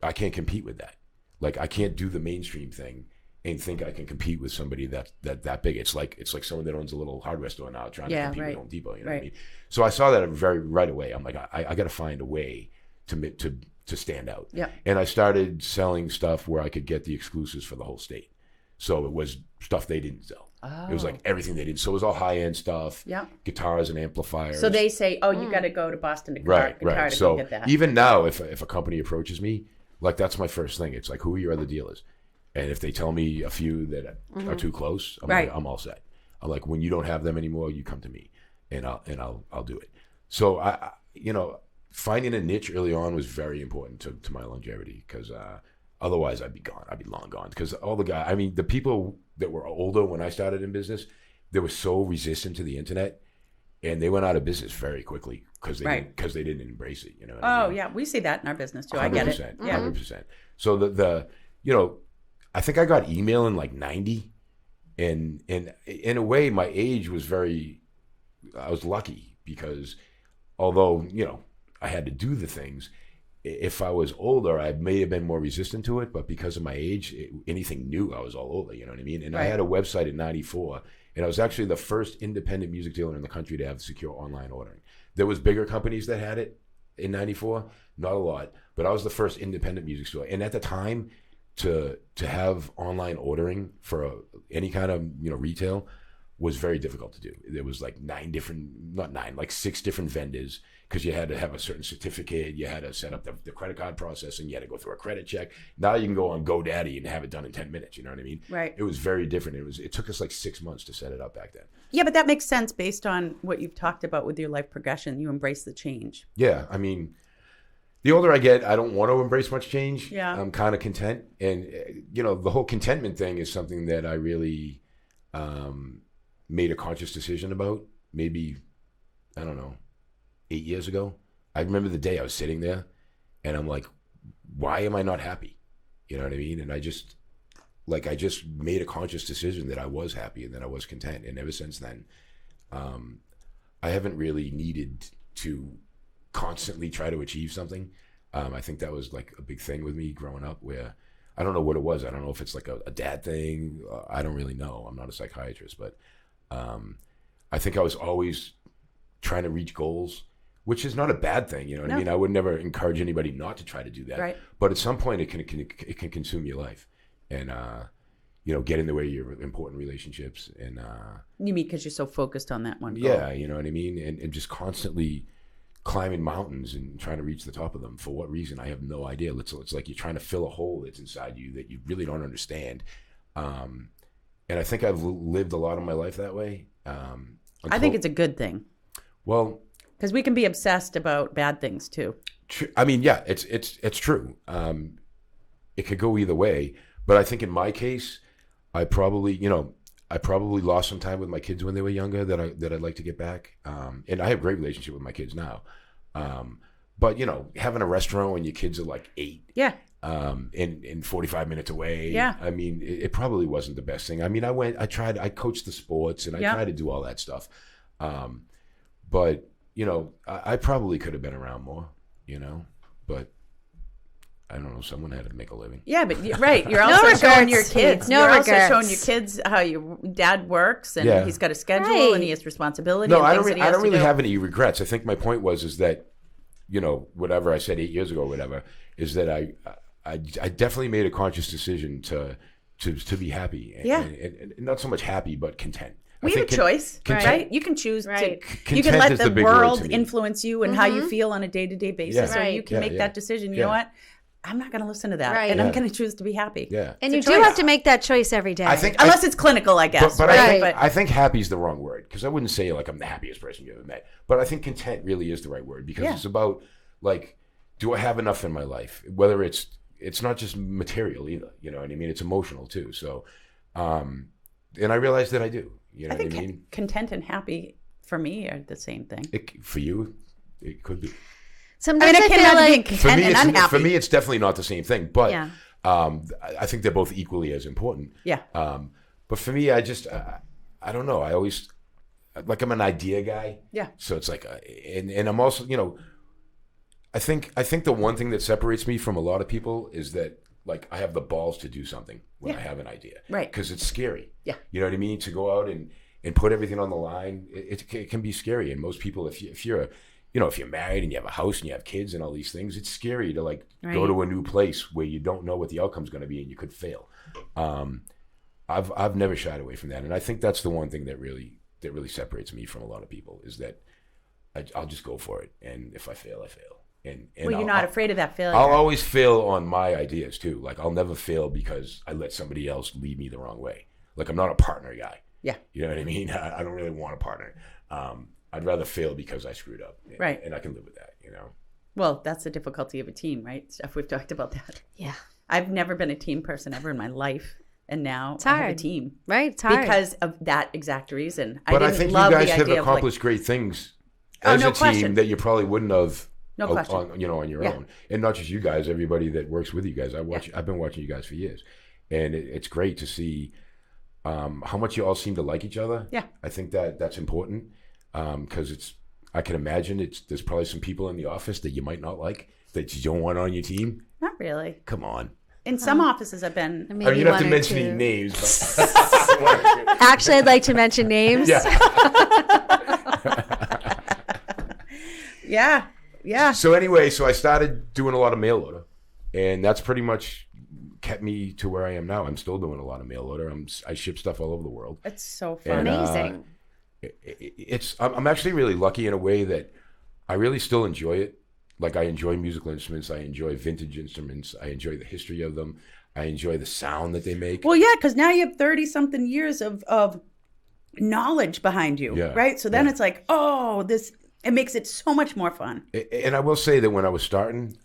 I can't compete with that. Like, I can't do the mainstream thing and think I can compete with somebody that big. It's like someone that owns a little hardware store now trying to compete with Home Depot. You know what I mean? So I saw that right away. I'm like, I got to find a way to stand out. Yeah. And I started selling stuff where I could get the exclusives for the whole state. So it was stuff they didn't sell. Oh. It was like everything they did. So it was all high-end stuff, Yeah. guitars and amplifiers. So they say, oh, you got to go to Boston to guitar to So go get that. even now, if a company approaches me, like that's my first thing. It's like, who are your other dealers? And if they tell me a few that are too close, I'm all set. I'm like, when you don't have them anymore, you come to me, and I'll do it. So I finding a niche early on was very important to my longevity because otherwise I'd be gone. I'd be long gone because the people that were older when I started in business, they were so resistant to the internet, and they went out of business very quickly because they didn't embrace it. You know. What I mean? Yeah, we see that in our business too. I get it. 100%. So the I think I got email in like 90, and in a way my age was I was lucky because although I had to do the things. If I was older, I may have been more resistant to it, but because of my age, anything new, I was all over, you know what I mean? And I had a website in 94, and I was actually the first independent music dealer in the country to have secure online ordering. There was bigger companies that had it in 94, not a lot, but I was the first independent music store. And at the time, to have online ordering for any kind of retail was very difficult to do. There was like 6 different vendors, because you had to have a certain certificate, you had to set up the credit card processing, you had to go through a credit check. Now you can go on GoDaddy and have it done in 10 minutes, you know what I mean? Right. It was very different. It took us like 6 months to set it up back then. Yeah, but that makes sense based on what you've talked about with your life progression. You embrace the change. Yeah, I mean, the older I get, I don't want to embrace much change. Yeah. I'm kind of content. And, the whole contentment thing is something that I really made a conscious decision about maybe, I don't know, 8 years ago. I remember the day I was sitting there and I'm like, why am I not happy? You know what I mean? And I just made a conscious decision that I was happy and that I was content. And ever since then, I haven't really needed to constantly try to achieve something. I think that was like a big thing with me growing up where I don't know what it was. I don't know if it's like a dad thing. I don't really know. I'm not a psychiatrist, but I think I was always trying to reach goals, which is not a bad thing. You know what I mean? I would never encourage anybody not to try to do that. Right. But at some point, it can consume your life, and get in the way of your important relationships. And you mean because you're so focused on that one goal? yeah, you know what I mean, and just constantly climbing mountains and trying to reach the top of them. For what reason? I have no idea. It's like you're trying to fill a hole that's inside you that you really don't understand. And I think I've lived a lot of my life that way. I think it's a good thing. Well, because we can be obsessed about bad things too. I mean, yeah, it's true. It could go either way, but I think in my case, I probably lost some time with my kids when they were younger that I'd like to get back. And I have a great relationship with my kids now. But having a restaurant when your kids are like 8, yeah, and 45 minutes away, yeah. I mean, it probably wasn't the best thing. I mean, I coached the sports and I tried to do all that stuff. But I probably could have been around more, but I don't know. Someone had to make a living. Yeah, but right. You're also showing your kids. No You're regrets. also showing your kids how your dad works, and he's got a schedule, and he has responsibility. No, and I things don't. that he I don't has to really do. have any regrets. I think my point was that, whatever I said 8 years ago, or whatever, is that I definitely made a conscious decision to be happy. And not so much happy, but content. We have a choice, right? You can choose Right. to. You can let is the the big word to world me. influence you and how you feel on a day-to-day basis. Yeah. So you can Yeah, make yeah. that decision. You know what? I'm not going to listen to that, Right. and I'm Yeah. going to choose to be happy. Yeah. And you It's a do choice. have to make that choice every day. Unless it's clinical, I guess. But right? I think happy is the wrong word, because I wouldn't say like I'm the happiest person you ever met. But I think content really is the right word, because it's about like, do I have enough in my life? Whether it's not just material either. You know what I mean? It's emotional too. So, and I realized that I do. You know I think what I mean? content and happy for me are the same thing. For you, it could be. Sometimes I I can't feel imagine being like content and unhappy. For me, it's definitely not the same thing. But Yeah. I think they're both equally as important. Yeah. But for me, I don't know. I always, like, I'm an idea guy. Yeah. So it's like, and I'm also, I think the one thing that separates me from a lot of people is that, like, I have the balls to do something when I have an idea. Right. Because it's scary. Yeah. You know what I mean? To go out and put everything on the line, it can be scary. And most people, if you're married and you have a house and you have kids and all these things, it's scary to go to a new place where you don't know what the outcome's going to be and you could fail. I've never shied away from that, and I think that's the one thing that really separates me from a lot of people, is that I'll just go for it, and if I fail, I fail. And Well, you're not afraid of that failure. I'll always fail on my ideas too. Like, I'll never fail because I let somebody else lead me the wrong way. Like, I'm not a partner guy. Yeah. You know what I mean? I don't really want a partner. I'd rather fail because I screwed up. Right. And I can live with that, Well, that's the difficulty of a team, right? Steph, we've talked about that. yeah, I've never been a team person ever in my life. And now It's I have a hard. tean right. It's hard. because of that exact reason. But I didn't think you love guys the have idea of, like, accomplished great things Oh, as no a team question. that you probably wouldn't have No question. on your Yeah. own. And not just you guys, everybody that works with you guys. I've been watching you guys for years. And it's great to see how much you all seem to like each other. Yeah. I think that's important, because I can imagine there's probably some people in the office that you might not like, that you don't want on your team. Not really. Come on. In some offices I've been. Maybe I mean, you don't have to one or mention two. any names. But Actually, I'd like to mention names. yeah. Yeah. Yeah. So anyway, I started doing a lot of mail order, and that's pretty much kept me to where I am now. I'm still doing a lot of mail order. I ship stuff all over the world. It's so fun. And, Amazing. I'm actually really lucky in a way that I really still enjoy it. Like, I enjoy musical instruments. I enjoy vintage instruments. I enjoy the history of them. I enjoy the sound that they make. Well, yeah, because now you have 30-something years of knowledge behind you, Yeah. right? So then Yeah. it's like, it makes it so much more fun. And I will say that when I was starting,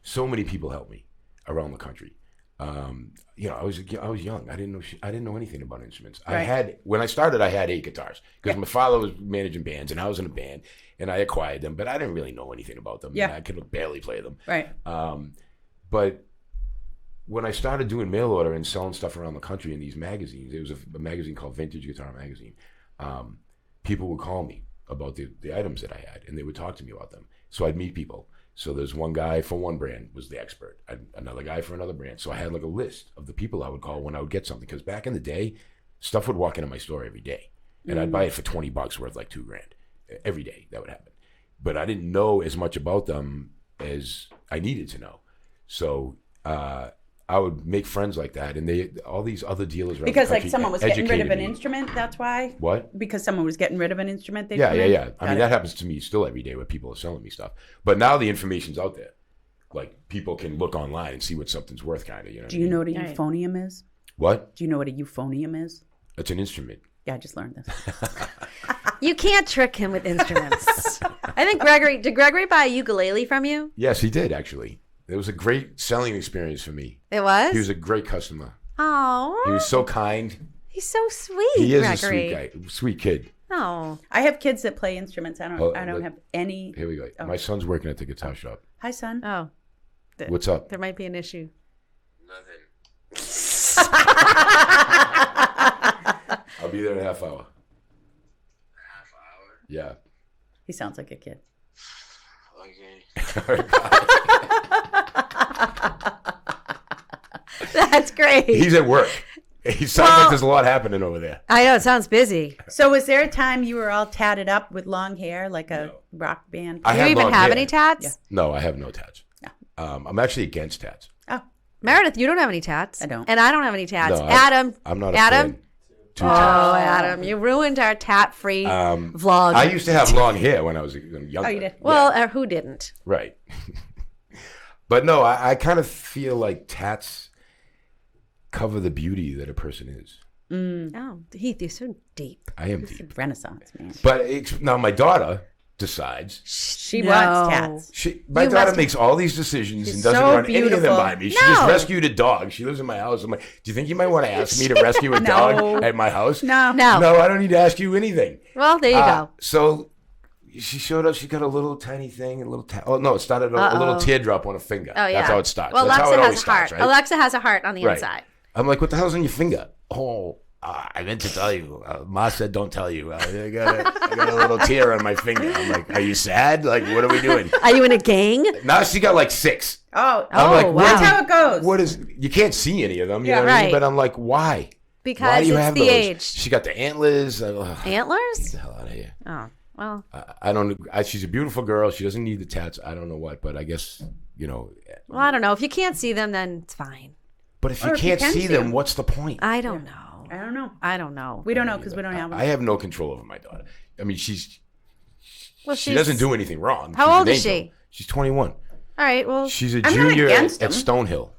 so many people helped me around the country. I was young. I didn't know anything about instruments. Right. When I started, I had 8 guitars, because my father was managing bands and I was in a band, and I acquired them, but I didn't really know anything about them. Yeah. I could barely play them. Right. But when I started doing mail order and selling stuff around the country in these magazines, there was a magazine called Vintage Guitar Magazine. People would call me about the items that I had, and they would talk to me about them. So I'd meet people. So there's one guy for one brand was the expert, another guy for another brand. So I had like a list of the people I would call when I would get something, because back in the day, stuff would walk into my store every day, and I'd buy it for $20 worth like $2,000. every day that would happen. But I didn't know as much about them as I needed to know. So I would make friends like that, and all these other dealers around Because the like country someone was getting rid of an educated me. instrument, that's why? What? Because someone was getting rid of an instrument? Yeah. I mean, that happens to me still every day where people are selling me stuff. But now the information's out there. Like, people can look online and see what something's worth, kind of, you know. Do you know what a euphonium is? What? Do you know what a euphonium is? It's an instrument. Yeah, I just learned this. You can't trick him with instruments. I think did Gregory buy a ukulele from you? Yes, he did, actually. It was a great selling experience for me. It was? He was a great customer. Oh. He was so kind. He's so sweet, He is Gregory. a sweet guy, sweet kid. Oh. I have kids that play instruments. I don't look, have any. Here we go. Oh. My son's working at the guitar shop. Hi, son. Oh. What's up? There might be an issue. Nothing. I'll be there in a half hour. Half hour? Yeah. He sounds like a kid. Okay. That's great. He's at work. He sounds like there's a lot happening over there. I know, it sounds busy. So was there a time you were all tatted up with long hair like a rock band? I Do you have even long have hair. any tats? Yeah. No, I have no tats. No. I'm actually against tats. Oh, Meredith, you don't have any tats. I don't. And I don't have any tats. No, Adam. I'm not a Adam. fan. Two tats. Oh, Adam, you ruined our tat-free vlog. I used to have long hair when I was younger. Oh, you did? Well, who didn't? Right. But no, I kind of feel like tats cover the beauty that a person is. Oh, Heath, you're so deep. I am it's a deep. Renaissance, man. But now my daughter decides. She No. wants tats. My You daughter must- makes all these decisions She's and doesn't so run any of them beautiful. by me. She just No. rescued a dog. She lives in my house. I'm like, do you think you might want to ask me to rescue a dog at my house? No. No. No, I don't need to ask you anything. Well, there you go. So she showed up. She got a little tiny thing, oh no, it started a little teardrop on a finger. Oh, yeah. That's how it starts. Well, That's how Alexa it always has a heart. starts, right? Alexa has a heart on the Right. inside. I'm like, what the hell's on your finger? Oh, I meant to tell you. Ma said, don't tell you. I got a little tear on my finger. I'm like, are you sad? Like, what are we doing? Are you in a gang? Now she got like 6. Oh, I'm like, wow. what That's do you- how it goes. What is? You can't see any of them. You Yeah, know what I mean? right. But I'm like, why? Why Because do you it's have the those? age. She got the antlers. Get Antlers? the hell out of here. Oh, well. I don't. She's a beautiful girl. She doesn't need the tats. I don't know what, but I guess Well, I don't know. If you can't see them, then it's fine. But if Or you if you can't can see see them, them. what's the point? I don't know. I don't know. I don't know. We don't know because we don't have them. I have no control over my daughter. I mean, she She doesn't do anything wrong. How She's an old is angel. she? She's 21. All right. Well, She's a I'm not junior against at them. Stonehill.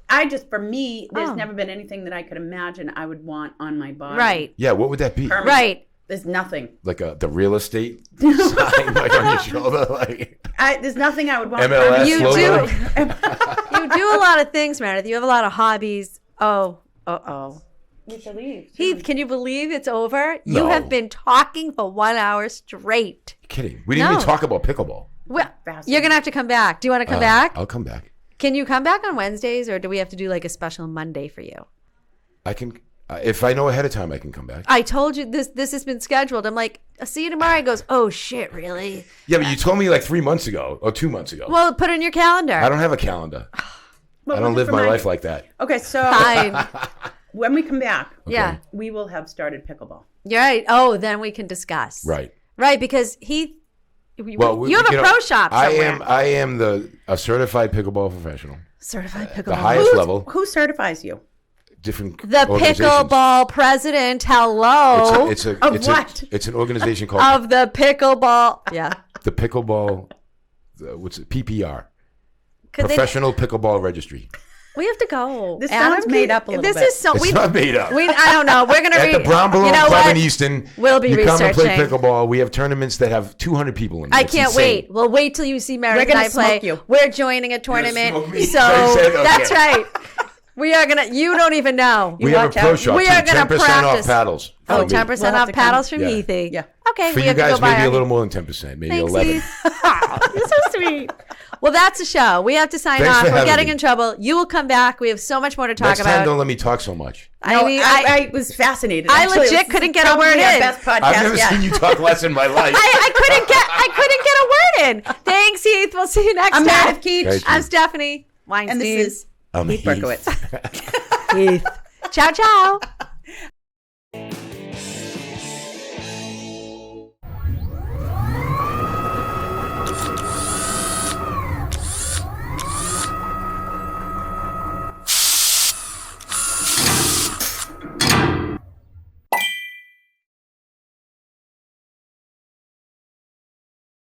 For me, there's Oh. never been anything that I could imagine I would want on my body. right. Yeah, what would that be? Permanent. Right. There's nothing. Like the real estate sign like on your shoulder, like There's nothing I would want. MLS You logo. You do a lot of things, Meredith. You have a lot of hobbies. Oh. We should leave. Heath, can you believe it's over? No. You have been talking for 1 hour straight. Kidding. We didn't No. even talk about pickleball. Well, Fascinating. you're going to have to come back. Do you want to come back? I'll come back. Can you come back on Wednesdays, or do we have to do like a special Monday for you? I can, if I know ahead of time, I can come back. I told you this has been scheduled. I'm like, I'll see you tomorrow. He goes, oh shit, really? Yeah, but you told me like 3 months ago or 2 months ago. Well, put it in your calendar. I don't have a calendar. Well, I don't we'll live just my remind life you. like that. Okay, so Fine. when we come back, Yeah. we will have started pickleball. You're right. Oh, then we can discuss. Right. Right, because you Well, have a you know, pro shop somewhere. I am a certified pickleball professional. Certified pickleball. The highest level. Who certifies you? Different The organizations. pickleball president. Hello. It's an organization called of the pickleball. Yeah. the Pickleball. What's it? PPR. Could Professional Pickleball Registry. we have to go. This sounds made up a little this bit. is so. It's not made up. I don't know. We're gonna At the Brown Balloon You know Club what? in Easton, We'll be you come and play researching. pickleball. We have tournaments that have 200 people in them. I It's can't insane. wait. Well, wait till you see Meredith We're gonna and I play. smoke you. We're joining a tournament. smoke me? So So you said, okay. that's right. We are gonna. You don't even know. We have a watch pro out. shop. We are too. gonna 10% practice. off paddles. Oh, for me. 10% We'll have off to paddles come. from Yeah. Heathy. Yeah. Okay. For we you have to guys, go buy maybe our- a little more than 10%, maybe Thanks, 11. Heath. You're so sweet. Well, that's the show. We have to sign Thanks off. for We're having getting me. in trouble. You will come back. We have so much more to talk Next time, about. don't let me talk so much. I mean, I was fascinated. I Actually, legit this is couldn't get a probably word our in. Best podcast I've never yet. seen you talk less in my life. I couldn't get a word in. Thanks, Heath. We'll see you next I'm time. Meredith Keach. Thank you. I'm Stephanie Weinstein. And this is I'm Heath Heath. Berkowitz. Heath. Ciao, ciao.